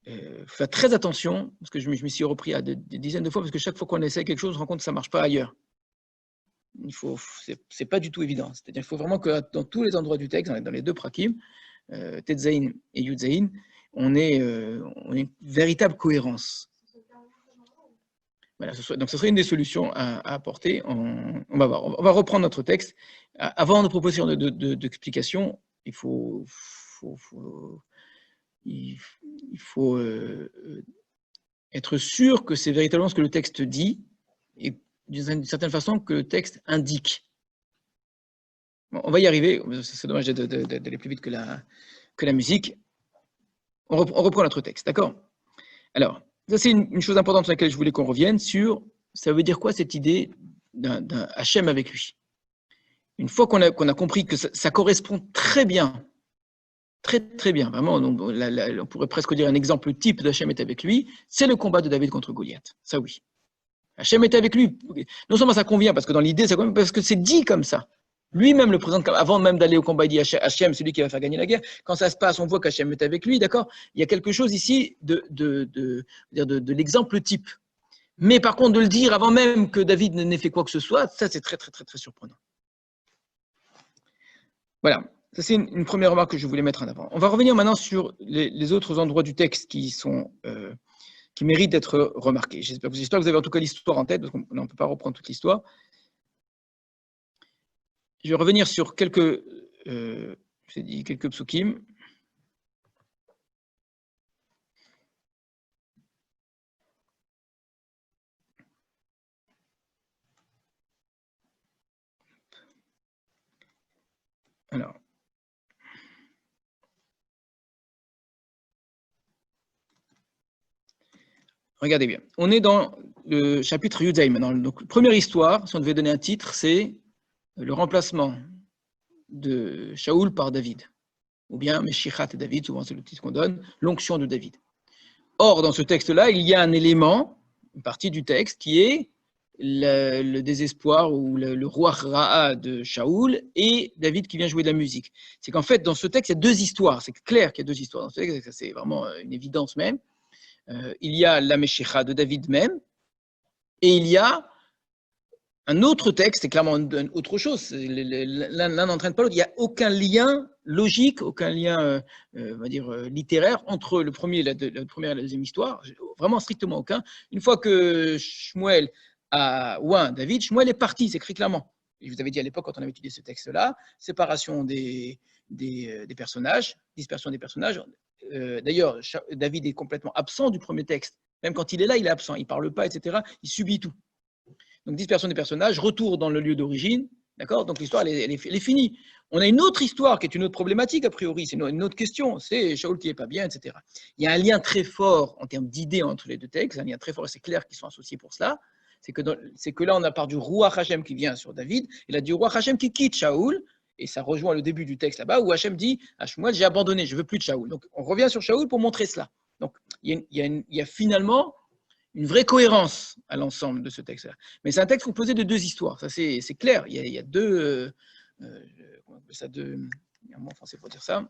Speaker 1: il faut faire très attention, parce que je me suis repris à des dizaines de fois, parce que chaque fois qu'on essaie quelque chose, on se rend compte que ça ne marche pas ailleurs. C'est pas du tout évident. C'est-à-dire qu'il faut vraiment que dans tous les endroits du texte, dans les deux prakim, Tetzaïn et Yudzaïn, on ait une véritable cohérence. Voilà, donc ce serait une des solutions à apporter. On va voir. On va reprendre notre texte. Avant de proposer d'explication, il faut être sûr que c'est véritablement ce que le texte dit et d'une certaine façon que le texte indique. Bon, on va y arriver, c'est dommage d'aller plus vite que la musique. On reprend notre texte, d'accord? Alors, ça c'est une chose importante sur laquelle je voulais qu'on revienne, ça veut dire quoi cette idée d'un Hachem avec lui? Une fois qu'on a compris que ça correspond très bien, très bien, vraiment, on pourrait presque dire un exemple type d'Hachem est avec lui, c'est le combat de David contre Goliath, ça oui. Hachem est avec lui. Non seulement ça convient, parce que dans l'idée, parce que c'est dit comme ça. Lui-même le présente, avant même d'aller au combat, il dit Hachem, c'est lui qui va faire gagner la guerre. Quand ça se passe, on voit qu'Hachem est avec lui, d'accord? Il y a quelque chose ici de l'exemple type. Mais par contre, de le dire avant même que David n'ait fait quoi que ce soit, ça c'est très surprenant. Voilà, ça c'est une première remarque que je voulais mettre en avant. On va revenir maintenant sur les autres endroits du texte qui méritent d'être remarqués. J'espère que vous avez en tout cas l'histoire en tête, parce qu'on ne peut pas reprendre toute l'histoire. Je vais revenir sur quelques psukim. Alors, regardez bien. On est dans le chapitre Yudzaïm maintenant. Donc, première histoire, si on devait donner un titre, c'est le remplacement de Shaoul par David. Ou bien Meshichat et David, souvent c'est le titre qu'on donne, l'onction de David. Or, dans ce texte-là, il y a un élément, une partie du texte, qui est le désespoir ou le roi Ra'a de Shaoul et David qui vient jouer de la musique. C'est qu'en fait, dans ce texte, il y a deux histoires. C'est clair qu'il y a deux histoires dans ce texte, c'est vraiment une évidence même. Il y a la Meshicha de David même, et il y a un autre texte, c'est clairement autre chose. L'un n'entraîne pas l'autre. Il n'y a aucun lien logique, aucun lien, on va dire, littéraire entre le premier et la deuxième histoire. Vraiment strictement aucun. Une fois que Shmuel a ouin David, Shmuel est parti, c'est écrit clairement. Je vous avais dit à l'époque, quand on avait étudié ce texte-là, séparation des personnages, dispersion des personnages. D'ailleurs, David est complètement absent du premier texte. Même quand il est là, il est absent. Il ne parle pas, etc. Il subit tout. Donc, dispersion des personnages, retour dans le lieu d'origine, d'accord? Donc, l'histoire, elle est finie. On a une autre histoire qui est une autre problématique, a priori, c'est une autre question, c'est Shaoul qui n'est pas bien, etc. Il y a un lien très fort en termes d'idées entre les deux textes, un lien très fort, et c'est clair qu'ils sont associés pour cela. C'est que là, on a part du roi Hachem qui vient sur David, et là, du roi Hachem qui quitte Shaoul, et ça rejoint le début du texte là-bas, où Hachem dit à Shmuel, j'ai abandonné, je ne veux plus de Shaoul. Donc, on revient sur Shaoul pour montrer cela. Donc, il y a finalement une vraie cohérence à l'ensemble de ce texte-là. Mais c'est un texte composé de deux histoires, ça c'est clair. Il y a deux, comment on appelle ça, deux, il y a un mot en français pour dire ça.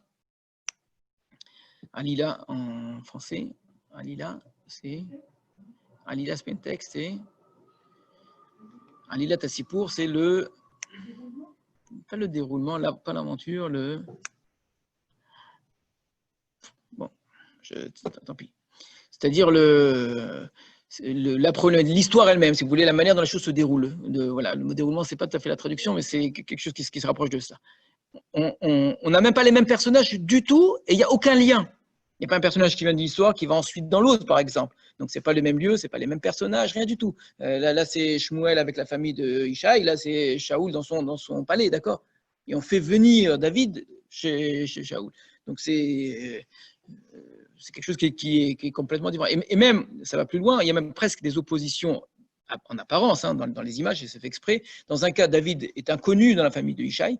Speaker 1: Alila en français, Alila c'est un texte, c'est Alila Tassipour, c'est le, pas le déroulement, pas l'aventure, le, bon, tant pis. C'est-à-dire l'histoire elle-même, si vous voulez, la manière dont les choses se déroulent. Voilà, le déroulement, ce n'est pas tout à fait la traduction, mais c'est quelque chose qui se rapproche de ça. On n'a même pas les mêmes personnages du tout, et il n'y a aucun lien. Il n'y a pas un personnage qui vient de l'histoire qui va ensuite dans l'autre, par exemple. Donc, ce n'est pas le même lieu, ce n'est pas les mêmes personnages, rien du tout. Là c'est Shmuel avec la famille de Ishaï, là, c'est Shaoul dans son palais, d'accord? Et on fait venir David chez Shaoul. Donc, c'est quelque chose qui est complètement différent. Et même, ça va plus loin, il y a même presque des oppositions en apparence, hein, dans les images, et c'est fait exprès. Dans un cas, David est inconnu dans la famille de Ishaï.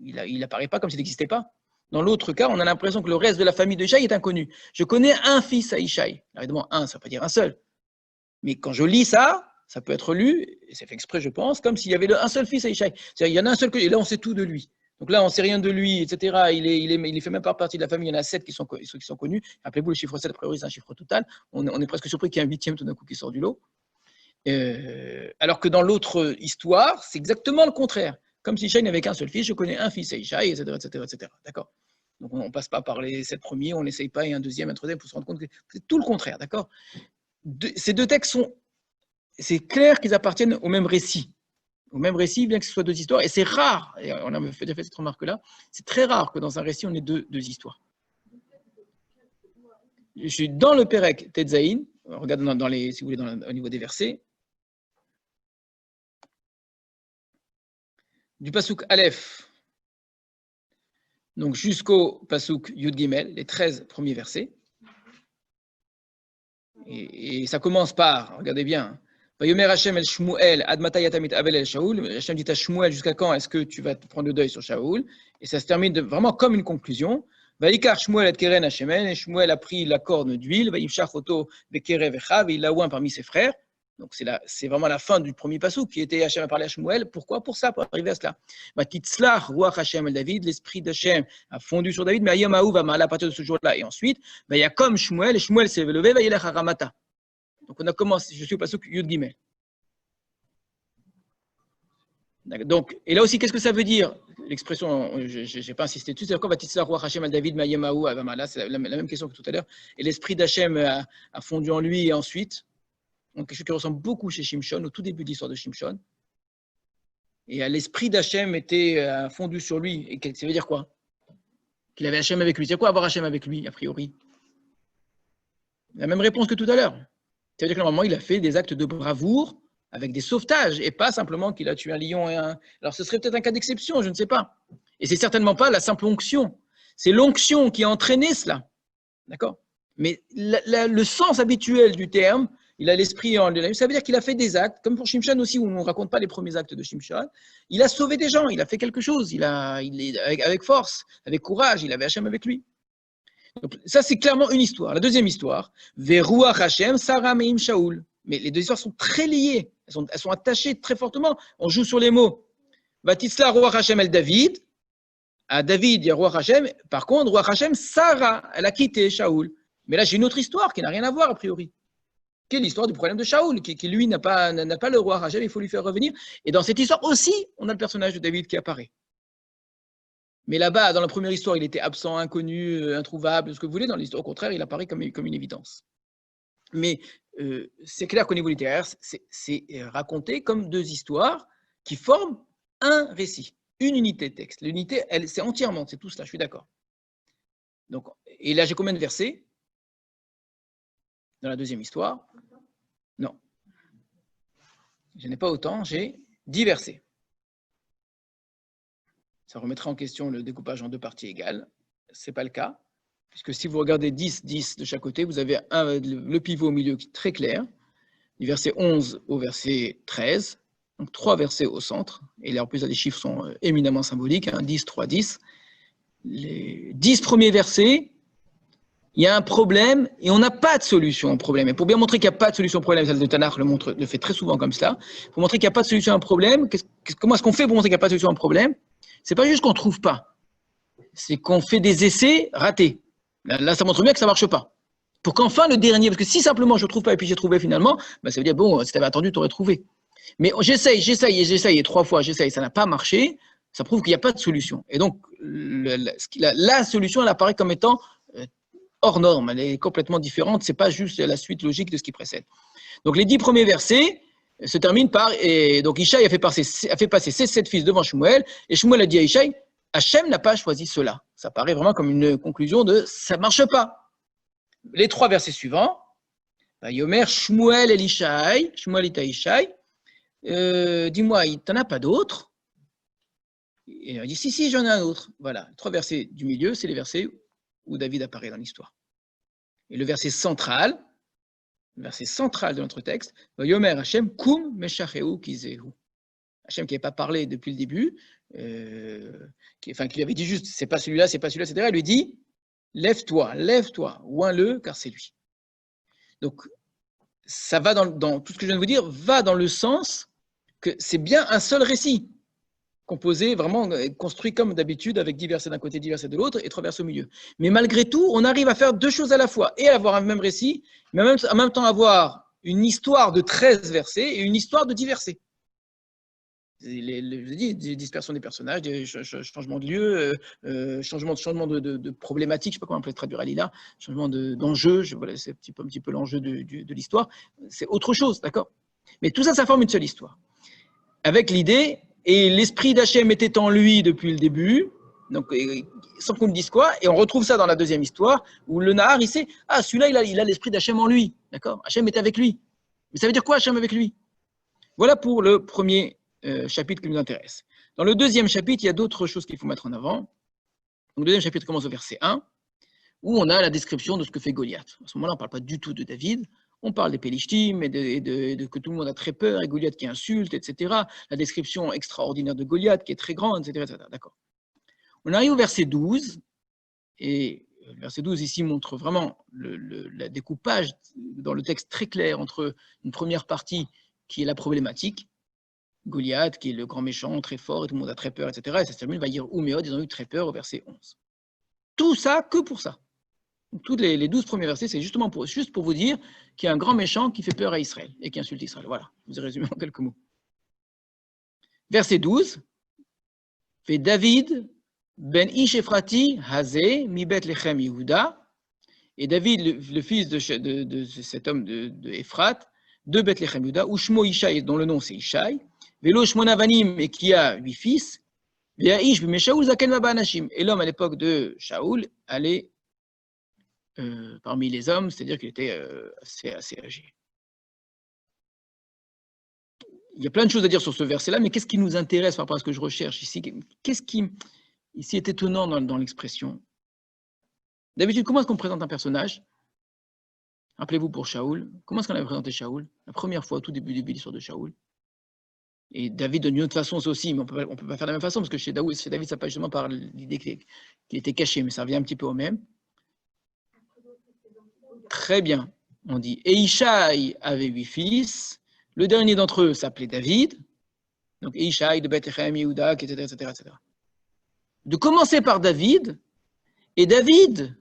Speaker 1: Il n'apparaît pas comme s'il n'existait pas. Dans l'autre cas, on a l'impression que le reste de la famille de Ishaï est inconnu. Je connais un fils à Ishaï. Alors évidemment, un, ça ne veut pas dire un seul. Mais quand je lis ça, ça peut être lu, et c'est fait exprès, je pense, comme s'il y avait un seul fils à Ishaï. C'est-à-dire, il y en a un seul, et là, on sait tout de lui. Donc là, on ne sait rien de lui, etc. Il fait même pas partie de la famille. Il y en a 7 qui sont connus. Rappelez-vous, le chiffre 7, a priori, c'est un chiffre total. On est presque surpris qu'il y ait un 8e tout d'un coup qui sort du lot. Alors que dans l'autre histoire, c'est exactement le contraire. Comme si Ishaï n'avait qu'un seul fils, je connais un fils à Ishaï, etc., etc., etc. D'accord? Donc on ne passe pas par les 7 premiers, on n'essaye pas, et un deuxième, un troisième, pour se rendre compte que c'est tout le contraire, d'accord? Ces deux textes c'est clair qu'ils appartiennent au même récit. Au même récit, bien que ce soit deux histoires, et c'est rare, et on a déjà fait cette remarque-là, c'est très rare que dans un récit, on ait deux histoires. Je suis dans le Pérec Tetzaïn, regarde si vous voulez, au niveau des versets, du Pasuk Aleph, donc jusqu'au Pasuk Yud Gimel, les 13 premiers versets. Et ça commence par, regardez bien, Vayomer Hashem el Shmuel, ad matay yatamit avel el Shaoul. Hashem dit à Shmuel, jusqu'à quand est-ce que tu vas te prendre le deuil sur Shaoul? Et ça se termine vraiment comme une conclusion. Vaikar Shmuel et Keren Hashemen, et Shmuel a pris la corne d'huile, Vayifshach oto bekerev echav, et il l'a oint parmi ses frères. Donc c'est vraiment la fin du premier passage qui était Hachem a parlé à Shmuel. Pourquoi? Pour ça, pour arriver à cela. Vatitzlach ruach Hachem el David, l'esprit d'Hachem a fondu sur David, mais Ayom Aou va mal à partir de ce jour-là. Et ensuite, il y a comme Shmuel, et Shmuel s'est levé, va yelech Ramata. Donc on a commencé, je suis au passage Yud Gimel. Donc, et là aussi, qu'est-ce que ça veut dire? L'expression, je n'ai pas insisté dessus, c'est quoi? Vatitzlach ruach Hachem el David, Ayom Aou va mal. Là, c'est la même question que tout à l'heure. Et l'esprit d'Hachem a fondu en lui, et ensuite. Donc, quelque chose qui ressemble beaucoup chez Shimshon, au tout début de l'histoire de Shimshon. Et l'esprit d'Hachem était fondu sur lui. Et ça veut dire quoi? Qu'il avait Hachem avec lui. C'est quoi avoir Hachem avec lui, a priori? La même réponse que tout à l'heure. Ça veut dire que normalement, il a fait des actes de bravoure avec des sauvetages et pas simplement qu'il a tué un lion et un. Alors, ce serait peut-être un cas d'exception, je ne sais pas. Et c'est certainement pas la simple onction. C'est l'onction qui a entraîné cela. D'accord? Mais le sens habituel du terme, il a l'esprit en lui. Ça veut dire qu'il a fait des actes, comme pour Shimshon aussi, où on ne raconte pas les premiers actes de Shimshon. Il a sauvé des gens, il a fait quelque chose, il est avec force, avec courage, il avait Hachem avec lui. Donc, ça, c'est clairement une histoire. La deuxième histoire, Veruach Hachem, Sarah Meim Shaoul. Mais les deux histoires sont très liées. Elles sont attachées très fortement. On joue sur les mots. Vatisla roi Hachem el David. À David, il y a roi Hachem. Par contre, roi Hachem, Sarah, elle a quitté Shaoul. Mais là, j'ai une autre histoire qui n'a rien à voir, a priori. Qui est l'histoire du problème de Shaoul, qui lui, n'a pas le roi Hachem, il faut lui faire revenir. Et dans cette histoire aussi, on a le personnage de David qui apparaît. Mais là-bas, dans la première histoire, il était absent, inconnu, introuvable, ce que vous voulez. Dans l'histoire, au contraire, il apparaît comme une évidence. Mais c'est clair qu'au niveau littéraire, c'est raconté comme deux histoires qui forment un récit, une unité de texte. L'unité, c'est entièrement, c'est tout cela, je suis d'accord. Donc, et là, j'ai combien de versets dans la deuxième histoire? Non. Je n'ai pas autant, j'ai 10 versets. Ça remettrait en question le découpage en deux parties égales. Ce n'est pas le cas, puisque si vous regardez 10 de chaque côté, vous avez le pivot au milieu qui est très clair, du verset 11 au verset 13, donc 3 versets au centre, et là en plus les chiffres sont éminemment symboliques, 10, 3, 10. Les 10 premiers versets, il y a un problème et on n'a pas de solution au problème. Et pour bien montrer qu'il n'y a pas de solution au problème, le Tanakh le fait très souvent comme cela, pour montrer qu'il n'y a pas de solution à un problème, comment est-ce qu'on fait pour montrer qu'il n'y a pas de solution à un problème? C'est pas juste qu'on ne trouve pas, c'est qu'on fait des essais ratés. Là, ça montre bien que ça ne marche pas. Pour qu'enfin le dernier, parce que si simplement je ne trouve pas et puis j'ai trouvé finalement, ben ça veut dire, bon, si tu avais attendu, tu aurais trouvé. Mais j'essaye, et 3 fois j'essaye, ça n'a pas marché, ça prouve qu'il n'y a pas de solution. Et donc, la solution, elle apparaît comme étant hors norme, elle est complètement différente, ce n'est pas juste la suite logique de ce qui précède. Donc les 10 premiers versets se terminent par, et donc Ishaï a fait passer ses 7 fils devant Shmuel, et Shmuel a dit à Ishaï, Hachem n'a pas choisi cela. Ça paraît vraiment comme une conclusion de ça ne marche pas. Les 3 versets suivants, Yomer, Shmuel et Ishaï, Shmuel et Ishaï, dis-moi, tu n'en as pas d'autres? Et il dit si, j'en ai un autre. Voilà, 3 versets du milieu, c'est les versets où David apparaît dans l'histoire. Et le verset central de notre texte, Yomer Hachem, Kum Meshacheu Kizehu. Hachem qui n'avait pas parlé depuis le début, qui lui avait dit juste, c'est pas celui-là, etc. Il lui dit, lève-toi, oins-le, car c'est lui. Donc, ça va dans tout ce que je viens de vous dire, va dans le sens que c'est bien un seul récit, composé, vraiment construit comme d'habitude, avec 10 versets d'un côté, 10 versets de l'autre, et 3 versets au milieu. Mais malgré tout, on arrive à faire 2 choses à la fois, et à avoir un même récit, mais en même temps avoir une histoire de 13 versets et une histoire de 10 versets. Je vous ai dit, dispersion des personnages, des changements de lieu, changement de problématiques, je ne sais pas comment on peut traduire à Lila, changement d'enjeu, voilà, c'est un petit peu l'enjeu de l'histoire. C'est autre chose, d'accord? Mais tout ça, ça forme une seule histoire. Avec l'idée, et l'esprit d'Hachem était en lui depuis le début, donc sans qu'on me dise quoi, et on retrouve ça dans la deuxième histoire, où le Nahar, il sait, celui-là, il a l'esprit d'Hachem en lui, d'accord? Hachem est avec lui. Mais ça veut dire quoi, Hachem avec lui? Voilà pour le premier chapitre qui nous intéresse. Dans le deuxième chapitre, il y a d'autres choses qu'il faut mettre en avant. Donc, le deuxième chapitre commence au verset 1, où on a la description de ce que fait Goliath. À ce moment-là, on ne parle pas du tout de David, on parle des Pélishtim et de que tout le monde a très peur, et Goliath qui insulte, etc. La description extraordinaire de Goliath qui est très grande, etc. D'accord. On arrive au verset 12, et le verset 12 ici montre vraiment le découpage dans le texte très clair entre une première partie qui est la problématique, Goliath, qui est le grand méchant, très fort, et tout le monde a très peur, etc. Et ça se termine, va dire Ouméod, ils ont eu très peur au verset 11. Tout ça, que pour ça. Tous les 12 premiers versets, c'est juste pour vous dire qu'il y a un grand méchant qui fait peur à Israël et qui insulte Israël. Voilà, je vous ai résumé en quelques mots. Verset 12. Fait David, ben Ish Ephrati, Hazé, mi Bethléem Yehuda. Et David, le fils de cet homme de Ephrat, de Bethléem Yehuda, Ushmo Ishaï, dont le nom c'est Ishaï. Vélo Shmonavanim, et qui a 8 fils. Et l'homme à l'époque de Shaoul allait parmi les hommes, c'est-à-dire qu'il était assez âgé. Il y a plein de choses à dire sur ce verset-là, mais qu'est-ce qui nous intéresse par rapport à ce que je recherche ici? Qu'est-ce qui ici est étonnant dans l'expression? D'habitude, comment est-ce qu'on présente un personnage? Rappelez-vous pour Shaoul, comment est-ce qu'on avait présenté Shaoul? La première fois, au tout début de l'histoire de Shaoul. Et David, d'une autre façon, c'est aussi, mais on peut pas faire de la même façon, parce que chez David, ça passe justement par l'idée qu'il était caché, mais ça revient un petit peu au même. Très bien, on dit. Et Ishaï avait 8 fils, Le dernier d'entre eux s'appelait David, donc Ishaï de Bethléem, Yehuda, etc., etc., etc. De commencer par David, et David,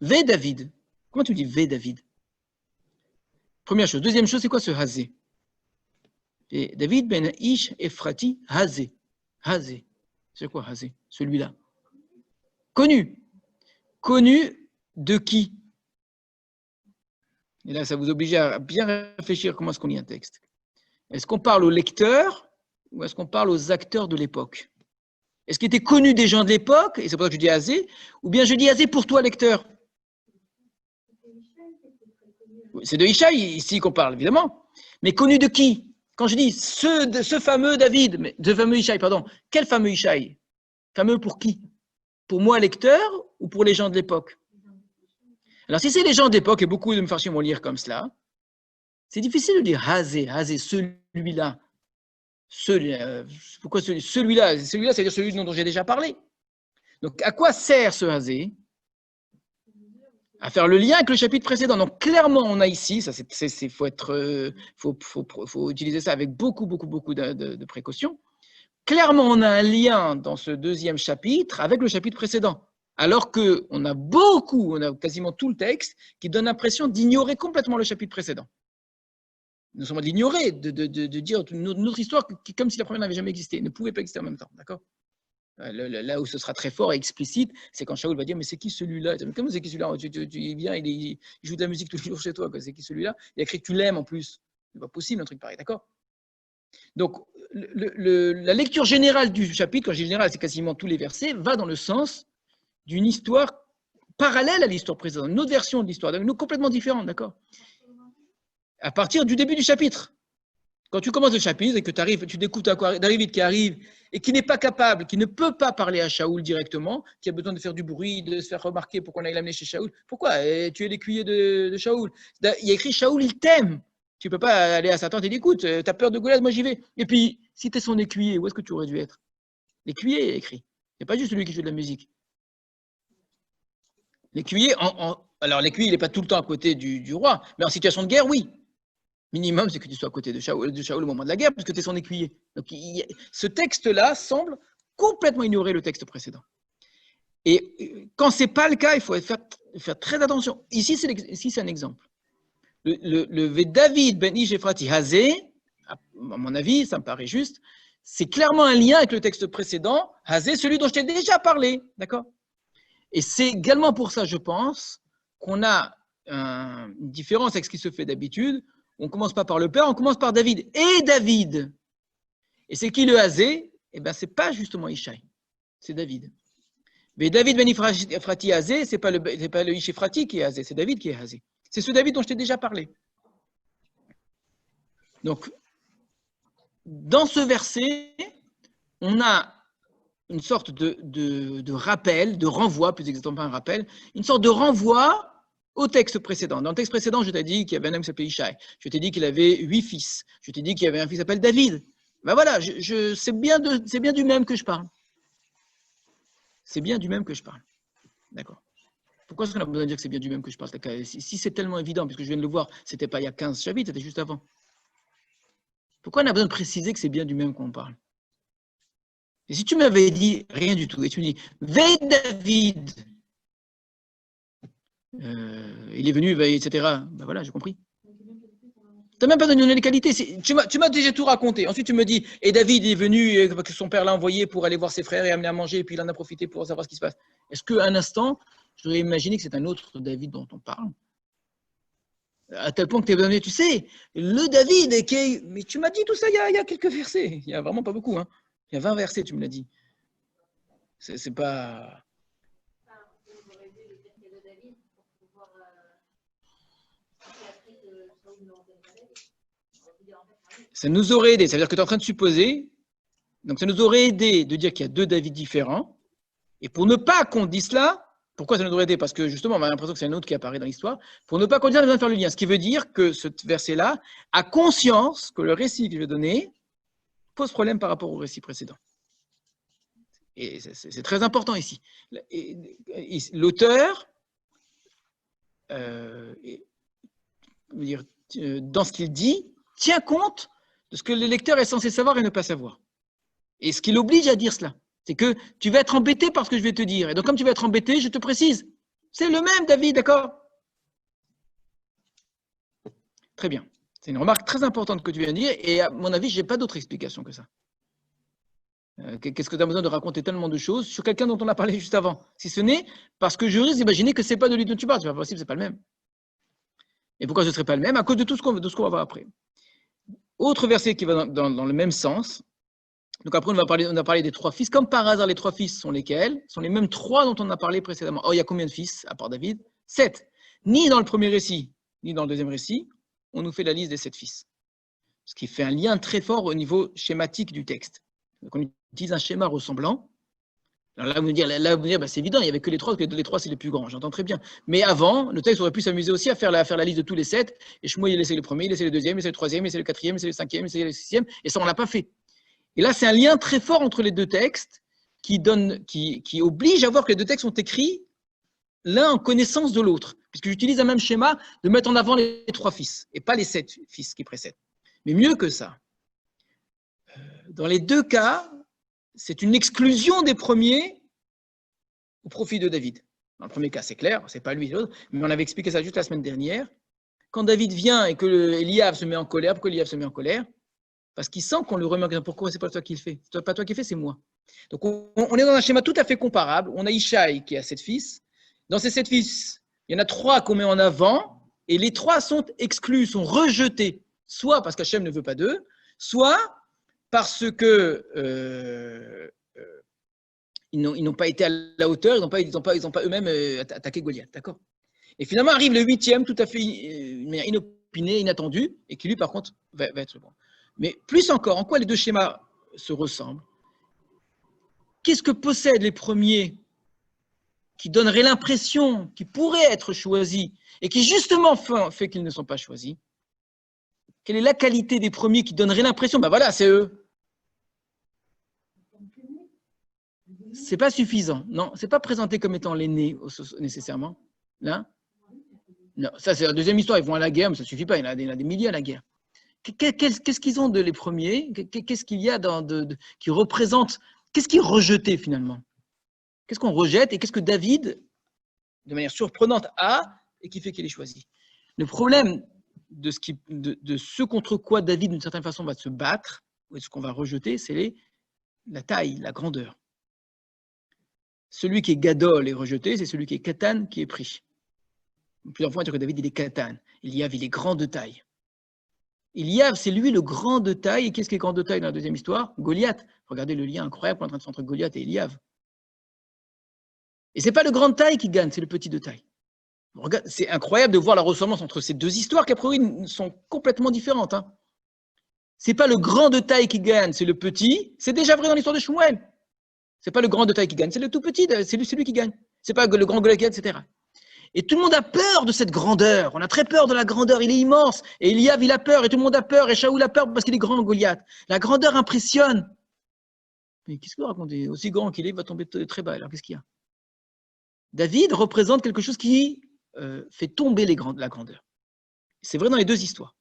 Speaker 1: V David. Comment tu dis V David? Première chose. Deuxième chose, c'est quoi ce Hazé? Et David ben Ish Ephrati Hazé. Hazé. C'est quoi Hazé? Celui-là. Connu. Connu de qui? Et là, ça vous oblige à bien réfléchir comment est-ce qu'on lit un texte. Est-ce qu'on parle aux lecteurs ou est-ce qu'on parle aux acteurs de l'époque? Est-ce qu'il était connu des gens de l'époque, et c'est pour ça que je dis Hazé, ou bien je dis Hazé pour toi, lecteur? C'est de Ishaï ici qu'on parle, évidemment. Mais connu de qui? Quand je dis ce fameux David, ce fameux Ishaï, pardon, quel fameux Ishaï? Fameux pour qui? Pour moi, lecteur, ou pour les gens de l'époque? Alors, si c'est les gens de l'époque, et beaucoup de Mefarshim vont lire comme cela, c'est difficile de dire Hazé, Hazé, celui-là. Pourquoi celui-là? Celui-là, c'est-à-dire celui dont j'ai déjà parlé. Donc, à quoi sert ce Hazé? À faire le lien avec le chapitre précédent. Donc, clairement, on a ici, ça, faut utiliser ça avec beaucoup de précautions. Clairement, on a un lien dans ce deuxième chapitre avec le chapitre précédent. Alors qu'on a quasiment tout le texte qui donne l'impression d'ignorer complètement le chapitre précédent. Nous sommes d'ignorer, de dire une autre histoire comme si la première n'avait jamais existé, ne pouvait pas exister en même temps. D'accord? Là où ce sera très fort et explicite, c'est quand Shaoul va dire mais c'est qui celui-là? Comment c'est qui celui-là? Tu viens, il joue de la musique tous les jours chez toi. C'est qui celui-là? Il a écrit que tu l'aimes en plus. C'est pas possible un truc pareil, d'accord? Donc la lecture générale du chapitre, quand je dis générale, c'est quasiment tous les versets, va dans le sens d'une histoire parallèle à l'histoire précédente, une autre version de l'histoire, complètement différente, d'accord? À partir du début du chapitre. Quand tu commences le chapitre et que tu découvres David qui arrive et qui n'est pas capable, qui ne peut pas parler à Shaoul directement, qui a besoin de faire du bruit, de se faire remarquer pour qu'on aille l'amener chez Shaoul. Pourquoi? Tu es l'écuyer de Shaoul. Il y a écrit Shaoul, il t'aime. Tu ne peux pas aller à sa tante et dire écoute, tu as peur de Goliath, moi j'y vais. Et puis, si tu es son écuyer, où est-ce que tu aurais dû être? L'écuyer est écrit. C'est pas juste celui qui joue de la musique. L'écuyer, alors l'écuyer, il n'est pas tout le temps à côté du roi, mais en situation de guerre, oui. Minimum, c'est que tu sois à côté de Shaoul au moment de la guerre, puisque tu es son écuyer. Donc, ce texte-là semble complètement ignorer le texte précédent. Et quand ce n'est pas le cas, il faut faire très attention. Ici, c'est un exemple. Le David ben Ish Ephrati Hazé, à mon avis, ça me paraît juste, c'est clairement un lien avec le texte précédent, Hazé, celui dont je t'ai déjà parlé. D'accord? Et c'est également pour ça, je pense, qu'on a une différence avec ce qui se fait d'habitude. On ne commence pas par le père, on commence par David. Et David. Et c'est qui le Hazé? Eh bien, ce n'est pas justement Ishaï, c'est David. Mais David ben Ephrati Hazé, ce n'est pas le Ish Ephrati qui est Hazé, c'est David qui est Hazé. C'est ce David dont je t'ai déjà parlé. Donc, dans ce verset, on a une sorte de rappel, de renvoi, plus exactement pas un rappel, une sorte de renvoi au texte précédent. Dans le texte précédent, je t'ai dit qu'il y avait un homme qui s'appelait Ishaï. Je t'ai dit qu'il avait 8 fils. Je t'ai dit qu'il y avait un fils qui s'appelle David. Ben voilà, c'est bien du même que je parle. C'est bien du même que je parle. D'accord. Pourquoi est-ce qu'on a besoin de dire que c'est bien du même que je parle? Si c'est tellement évident, puisque je viens de le voir, c'était pas il y a 15 chapitres, c'était juste avant. Pourquoi on a besoin de préciser que c'est bien du même qu'on parle? Et si tu m'avais dit rien du tout, et tu me dis, veille David, il est venu, etc. Ben voilà, j'ai compris. Tu n'as même pas donné les qualités. Tu m'as déjà tout raconté. Ensuite, tu me dis, et David est venu, que son père l'a envoyé pour aller voir ses frères et amener à manger, et puis il en a profité pour savoir ce qui se passe. Est-ce qu'un instant, j'aurais imaginé que c'est un autre David dont on parle? À tel point que tu es donné, tu sais, le David, mais tu m'as dit tout ça il y a quelques versets. Il n'y a vraiment pas beaucoup. Hein. Il y a 20 versets, tu me l'as dit. C'est pas... Ça nous aurait aidé, ça veut dire que tu es en train de supposer, donc ça nous aurait aidé de dire qu'il y a 2 David différents, et pour ne pas qu'on dise cela, pourquoi ça nous aurait aidé? Parce que justement, on a l'impression que c'est un autre qui apparaît dans l'histoire, pour ne pas qu'on dise, on a besoin de faire le lien, ce qui veut dire que ce verset-là a conscience que le récit que je vais donner pose problème par rapport au récit précédent. Et c'est très important ici. L'auteur, dans ce qu'il dit, tient compte de ce que le lecteur est censé savoir et ne pas savoir. Et ce qui l'oblige à dire cela, c'est que tu vas être embêté par ce que je vais te dire. Et donc, comme tu vas être embêté, je te précise. C'est le même, David, d'accord? Très bien. C'est une remarque très importante que tu viens de dire. Et à mon avis, je n'ai pas d'autre explication que ça. Qu'est-ce que tu as besoin de raconter tellement de choses sur quelqu'un dont on a parlé juste avant? Si ce n'est parce que je risque d'imaginer que ce n'est pas de lui dont tu parles. C'est pas possible, ce n'est pas le même. Et pourquoi ce ne serait pas le même? À cause de tout ce qu'on va voir après. Autre verset qui va dans le même sens. Donc après, on a parlé des trois fils. Comme par hasard, les trois fils sont lesquels? Sont les mêmes trois dont on a parlé précédemment. Oh, il y a combien de fils, à part David? 7. Ni dans le premier récit, ni dans le deuxième récit, on nous fait la liste des 7 fils. Ce qui fait un lien très fort au niveau schématique du texte. Donc on utilise un schéma ressemblant. Alors là, vous me dire bah, c'est évident, il n'y avait que les trois, parce que les trois, c'est les plus grands, j'entends très bien. Mais avant, le texte aurait pu s'amuser aussi à faire la liste de tous les 7. Et Shmuel, il laissait le premier, il laissait le deuxième, il laissait le troisième, il laissait le quatrième, il laissait le cinquième, il laissait le sixième. Et ça, on ne l'a pas fait. Et là, c'est un lien très fort entre les deux textes qui oblige à voir que les deux textes sont écrits l'un en connaissance de l'autre. Puisque j'utilise un même schéma de mettre en avant les 3 fils et pas les 7 fils qui précèdent. Mais mieux que ça, dans les 2 cas, c'est une exclusion des premiers au profit de David. Dans le premier cas, c'est clair, c'est pas lui, l'autre, mais on avait expliqué ça juste la semaine dernière. Quand David vient et que Eliav se met en colère, pourquoi Eliav se met en colère? Parce qu'il sent qu'on lui remet en question. Pourquoi c'est pas toi qui le fais? C'est pas toi qui le fais, c'est moi. Donc on est dans un schéma tout à fait comparable. On a Ishaï qui a 7 fils. Dans ces 7 fils, il y en a 3 qu'on met en avant et les 3 sont exclus, sont rejetés. Soit parce qu'Hachem ne veut pas d'eux, soit parce que ils n'ont pas été à la hauteur, ils n'ont pas eux-mêmes attaqué Goliath. D'accord? Et finalement arrive le 8e, tout à fait inopiné, inattendu, et qui lui par contre va être bon. Mais plus encore, en quoi les deux schémas se ressemblent? Qu'est-ce que possèdent les premiers qui donneraient l'impression qu'ils pourraient être choisis et qui justement fait qu'ils ne sont pas choisis? Quelle est la qualité des premiers qui donnerait l'impression, ben voilà, c'est eux? C'est pas suffisant. Non, c'est pas présenté comme étant l'aîné nécessairement. Là, non, ça c'est la deuxième histoire. Ils vont à la guerre, mais ça ne suffit pas. Il y en a des milliers à la guerre. Qu'est-ce qu'ils ont de les premiers? Qu'est-ce qu'il y a qui représente? Qu'est-ce qui est rejeté finalement? Qu'est-ce qu'on rejette et qu'est-ce que David, de manière surprenante, a et qui fait qu'il est choisi? Le problème de ce contre quoi David, d'une certaine façon, va se battre, ou ce qu'on va rejeter, c'est la taille, la grandeur. Celui qui est gadol est rejeté, c'est celui qui est katan qui est pris. Plusieurs fois, on dit que David, il est katan. Eliav, il est grand de taille. Eliav, c'est lui le grand de taille. Et qu'est-ce qui est grand de taille dans la deuxième histoire? Goliath. Regardez le lien incroyable qu'on est en train de faire entre Goliath et Eliav. Et ce n'est pas le grand de taille qui gagne, c'est le petit de taille. C'est incroyable de voir la ressemblance entre ces deux histoires qui, a priori, sont complètement différentes. Hein. Ce n'est pas le grand de taille qui gagne, c'est le petit. C'est déjà vrai dans l'histoire de Shmuel. Ce n'est pas le grand de taille qui gagne, c'est le tout petit, c'est lui qui gagne. Ce n'est pas le grand Goliath, etc. Et tout le monde a peur de cette grandeur. On a très peur de la grandeur. Il est immense. Et Eliav, il a peur. Et tout le monde a peur. Et Shaoul a peur parce qu'il est grand, Goliath. La grandeur impressionne. Mais qu'est-ce que vous racontez? Aussi grand qu'il est, il va tomber très bas. Alors, qu'est-ce qu'il y a? David représente quelque chose qui fait tomber la grandeur. C'est vrai dans les deux histoires.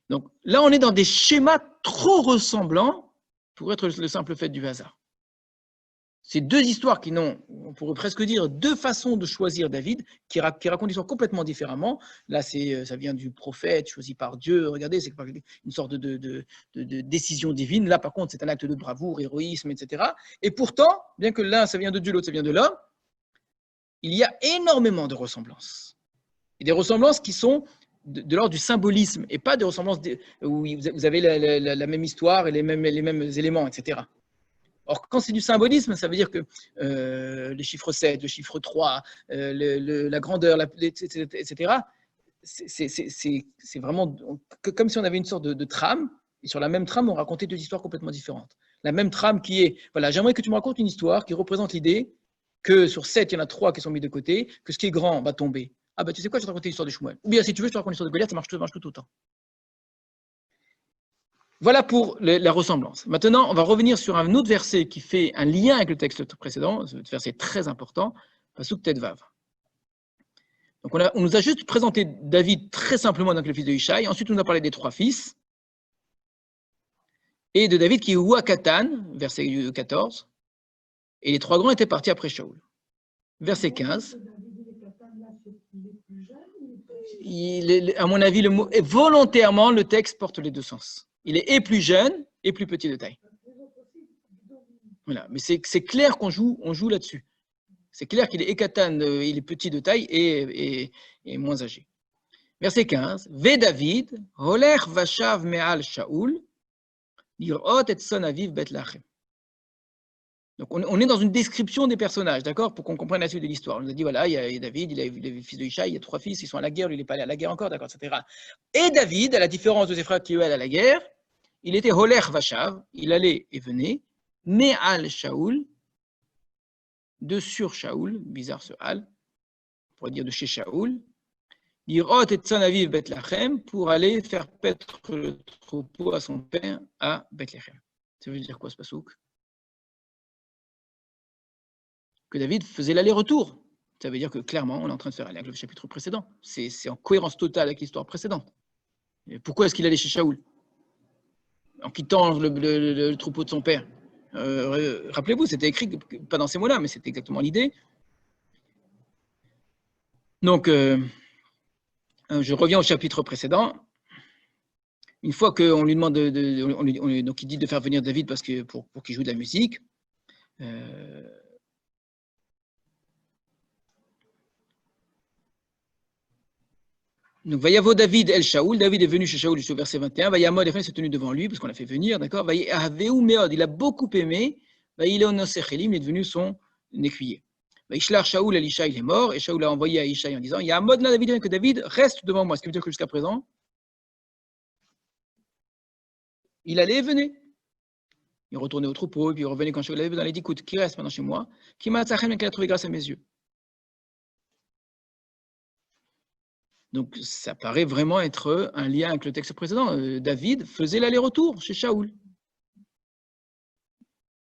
Speaker 1: Donc là, on est dans des schémas trop ressemblants pour être le simple fait du hasard. Ces deux histoires qui n'ont, on pourrait presque dire, deux façons de choisir David, qui racontent l'histoire complètement différemment. Là, ça vient du prophète choisi par Dieu. Regardez, c'est une sorte de décision divine. Là, par contre, c'est un acte de bravoure, héroïsme, etc. Et pourtant, bien que l'un, ça vient de Dieu, l'autre, ça vient de l'homme, il y a énormément de ressemblances. Et des ressemblances qui sont de l'ordre du symbolisme, et pas des ressemblances où vous avez la même histoire et les mêmes éléments, etc. Or, quand c'est du symbolisme, ça veut dire que les chiffres 7, le chiffre 3, la grandeur, etc., c'est vraiment comme si on avait une sorte de trame, et sur la même trame, on racontait deux histoires complètement différentes. La même trame qui est, voilà, j'aimerais que tu me racontes une histoire qui représente l'idée que sur 7, il y en a 3 qui sont mis de côté, que ce qui est grand va tomber. Ah ben tu sais quoi, je vais te raconter l'histoire de Shmuel. Ou bien si tu veux, je te raconte l'histoire de Goliath, ça marche tout autant. Voilà pour la ressemblance. Maintenant, on va revenir sur un autre verset qui fait un lien avec le texte précédent, ce verset très important, Pasuk Tetvav. Donc on nous a juste présenté David très simplement, donc le fils de Ishaï. Ensuite, on nous a parlé des 3 fils. et de David qui est Ouakatan, verset 14. Et les 3 grands étaient partis après Shaoul. Verset 15. À mon avis, le mot, volontairement, le texte porte les deux sens. Il est et plus jeune et plus petit de taille. Voilà. Mais c'est clair qu'on joue là-dessus. C'est clair qu'il est Ekatan, il est petit de taille et moins âgé. Verset 15. Ve David, Holech Vashav Me'al Shaoul, Lirot et Son Aviv Bet Lachem. Donc, on est dans une description des personnages, d'accord, pour qu'on comprenne la suite de l'histoire. On nous a dit, voilà, il y a David, il a le fils de Ishaï, il y a 3 fils, ils sont à la guerre, lui, il n'est pas allé à la guerre encore, d'accord, etc. Et David, à la différence de ses frères qui, eux, allaient à la guerre, il était Holech Vashav, il allait et venait, Me'al Shaoul, de sur Shaoul, bizarre ce Al, on pourrait dire de chez Shaoul, Lirot et Son Aviv Bet Lachem, pour aller faire paître le troupeau à son père à Bethléem. Ça veut dire quoi ce pasouk? Que David faisait l'aller-retour. Ça veut dire que clairement, on est en train de faire avec le chapitre précédent. C'est en cohérence totale avec l'histoire précédente. Et pourquoi est-ce qu'il allait chez Shaoul? En quittant le troupeau de son père. Rappelez-vous, c'était écrit, pas dans ces mots-là, mais c'était exactement l'idée. Donc, je reviens au chapitre précédent. Une fois qu'on lui demande, donc il dit de faire venir David parce que pour qu'il joue de la musique. Donc, Vayavo David El Shaoul, David est venu chez Shaoul jusqu'au verset 21. Vayamod, il s'est tenu devant lui parce qu'on l'a fait venir, d'accord. Vayahaveu Meod, il a beaucoup aimé. Vayileonosechelim, il est devenu son écuyer. Vaishlar Shaoul, Elisha, il est mort, et Shaoul a envoyé à Ishaï en disant, Yamod là, David, que David reste devant moi. Ce qui veut dire que jusqu'à présent, il allait et venait. Il retournait au troupeau, et puis il revenait quand Shaoul avait dans les 10 écoute, qui reste maintenant chez moi, qui m'a atzachem et qui a trouvé grâce à mes yeux. Donc, ça paraît vraiment être un lien avec le texte précédent. David faisait l'aller-retour chez Shaoul.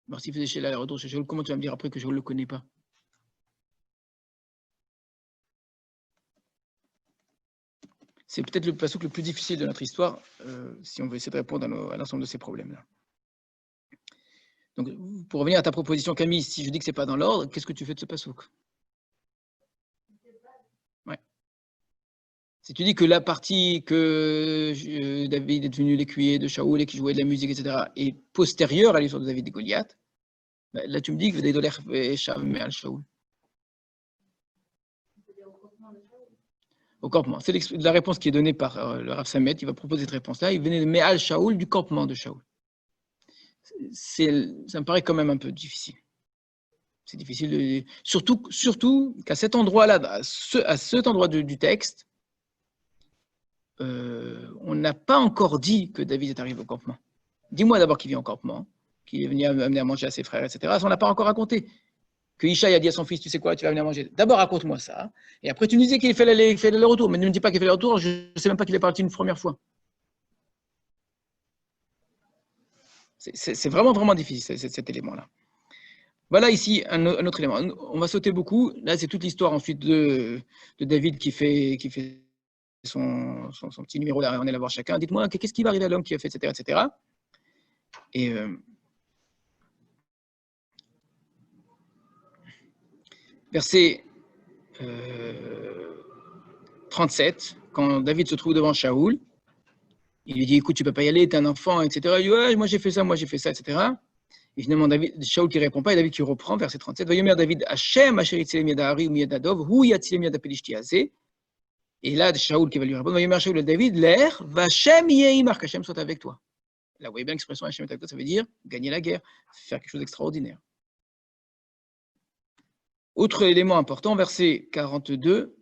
Speaker 1: Alors, s'il faisait l'aller-retour chez Shaoul, comment tu vas me dire après que je ne le connais pas? C'est peut-être le passouk le plus difficile de notre histoire, si on veut essayer de répondre à l'ensemble de ces problèmes-là. Donc, pour revenir à ta proposition, Camille, si je dis que ce n'est pas dans l'ordre, qu'est-ce que tu fais de ce passouk? Ouais. Si tu dis que la partie que David est devenu l'écuyer de Shaoul et qui jouait de la musique, etc., est postérieure à l'histoire de David et Goliath, là tu me dis que David et Shaoul. Au campement. C'est la réponse qui est donnée par le Rav Samet. Il va proposer cette réponse-là. Il venait de Me'al Shaoul, du campement de Shaoul. Ça me paraît quand même un peu difficile. C'est difficile, surtout qu'à cet endroit-là, à cet endroit du texte, on n'a pas encore dit que David est arrivé au campement. Dis-moi d'abord qu'il vient au campement, qu'il est venu amener à manger à ses frères, etc. Ça, on n'a pas encore raconté. Que Ishaï a dit à son fils, tu sais quoi, tu vas venir manger. D'abord, raconte-moi ça. Et après, tu nous disais qu'il fait l'aller-retour. Mais ne me dis pas qu'il fait l'aller-retour, je ne sais même pas qu'il est parti une première fois. C'est vraiment, vraiment difficile, cet élément-là. Voilà ici un autre élément. On va sauter beaucoup. Là, c'est toute l'histoire ensuite de David qui fait son petit numéro là. On est là voir chacun. Dites-moi, qu'est-ce qui va arriver à l'homme qui a fait, etc., etc. Et verset 37, quand David se trouve devant Shaoul, il lui dit, écoute, tu ne peux pas y aller, tu es un enfant, etc. Il dit, ouais, moi j'ai fait ça, etc. Et finalement, Shaoul qui ne répond pas, et David qui reprend, verset 37, Vayomer David, Hachem, Asher Yitzilem Yadahari ou Miyadadov, Hu Yatzilem Yadapelishti Azeh. Et là, Shaoul qui va lui répondre, Vayomer Shaoul à David, l'air, Vachem Yeimar, qu'Hachem soit avec toi. Là, vous voyez bien l'expression Hachem est avec toi, ça veut dire gagner la guerre, faire quelque chose d'extraordinaire. Autre élément important, verset 42,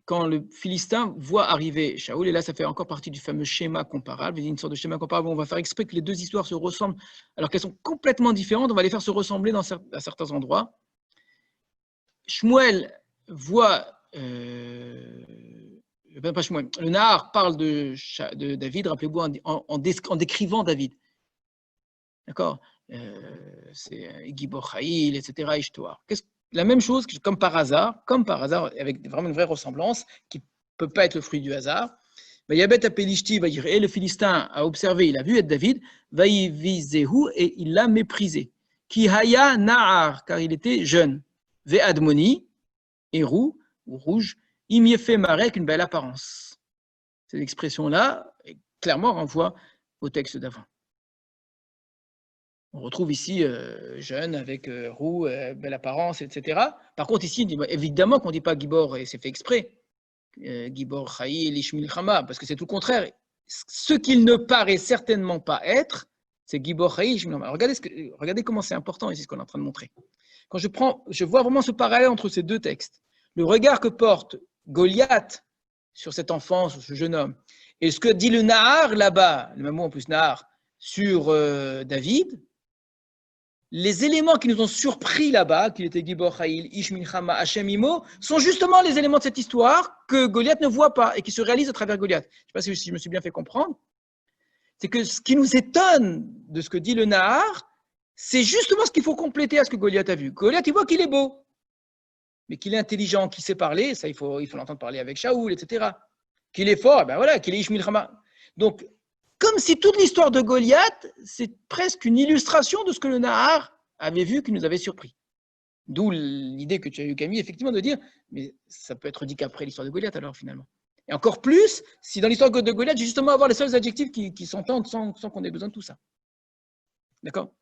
Speaker 1: quand le Philistin voit arriver Shaoul, et là ça fait encore partie du fameux schéma comparable, une sorte de schéma comparable où on va faire exprès que les deux histoires se ressemblent, alors qu'elles sont complètement différentes, on va les faire se ressembler à certains endroits. Shmuel voit, pas Shmuel, le Nahar parle de David, rappelez-vous, en décrivant David. D'accord, c'est Gibor Haïl, etc., Ishtoar. La même chose, comme par hasard, avec vraiment une vraie ressemblance, qui ne peut pas être le fruit du hasard, Vayabet apelishti, et le Philistin a observé, il a vu être David, Vayivizehu, et il l'a méprisé. Ki haya na'ar, car il était jeune. Ve admoni, et roux, ou rouge, imiefe marek, une belle apparence. Cette expression-là, clairement, renvoie au texte d'avant. On retrouve ici jeune, avec roux, belle apparence, etc. Par contre, ici, évidemment qu'on ne dit pas Gibor, et c'est fait exprès. Gibor Chayil, Ish Milchama, parce que c'est tout le contraire. Ce qu'il ne paraît certainement pas être, c'est Gibor Chayil, Ish Milchama. Regardez comment c'est important ici, ce qu'on est en train de montrer. Quand je vois vraiment ce parallèle entre ces deux textes, le regard que porte Goliath sur cet enfant, sur ce jeune homme, et ce que dit le Nahar là-bas, le même mot en plus Nahar, sur David, les éléments qui nous ont surpris là-bas, qu'il était Gibor Chayil, Ish Milchama, Hashem Imo, sont justement les éléments de cette histoire que Goliath ne voit pas et qui se réalisent à travers Goliath. Je ne sais pas si je me suis bien fait comprendre. C'est que ce qui nous étonne de ce que dit le Nahar, c'est justement ce qu'il faut compléter à ce que Goliath a vu. Goliath, il voit qu'il est beau, mais qu'il est intelligent, qu'il sait parler, ça il faut l'entendre parler avec Shaoul, etc. Qu'il est fort, ben voilà, qu'il est Ish Milchama. Donc, comme si toute l'histoire de Goliath, c'est presque une illustration de ce que le Nahar avait vu, qui nous avait surpris. D'où l'idée que tu as eu, Camille, effectivement, de dire, mais ça peut être dit qu'après l'histoire de Goliath, alors, finalement. Et encore plus, si dans l'histoire de Goliath, justement, avoir les seuls adjectifs qui s'entendent sans qu'on ait besoin de tout ça. D'accord ?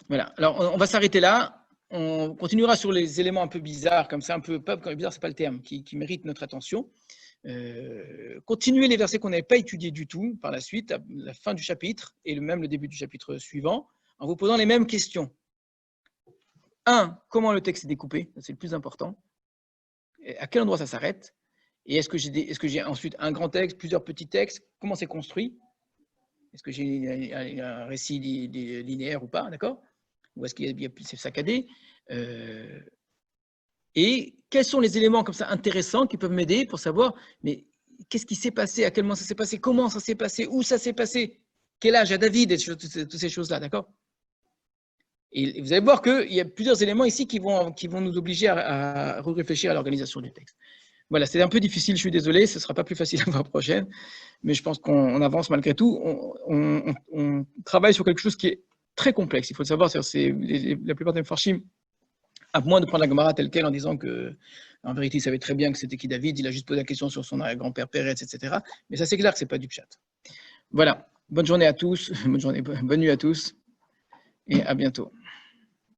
Speaker 1: Voilà. Alors, on va s'arrêter là. On continuera sur les éléments un peu bizarres, comme ça, un peu bizarre, c'est pas le terme, qui méritent notre attention. Continuer les versets qu'on n'avait pas étudiés du tout par la suite, à la fin du chapitre et même le début du chapitre suivant, en vous posant les mêmes questions. 1. Comment le texte est découpé? C'est le plus important. Et à quel endroit ça s'arrête? Et est-ce que j'ai ensuite un grand texte, plusieurs petits textes? Comment c'est construit? Est-ce que j'ai un récit linéaire ou pas? D'accord? Ou est-ce qu'il y a c'est saccadé? Et quels sont les éléments comme ça intéressants qui peuvent m'aider pour savoir, mais qu'est-ce qui s'est passé, à quel moment ça s'est passé, comment ça s'est passé, où ça s'est passé, quel âge a David, et toutes ces choses-là, d'accord? Et vous allez voir qu'il y a plusieurs éléments ici qui vont nous obliger à réfléchir à l'organisation du texte. Voilà, c'est un peu difficile, je suis désolé, ce ne sera pas plus facile la fois prochaine, mais je pense qu'on avance malgré tout. On travaille sur quelque chose qui est très complexe. Il faut le savoir, la plupart des Mefarshim, à moins de prendre la Gemara telle quelle en disant que, en vérité, il savait très bien que c'était qui David, il a juste posé la question sur son grand-père Pérez, etc. Mais ça, c'est clair que ce n'est pas du pshat. Voilà. Bonne journée à tous, bonne nuit à tous, et à bientôt.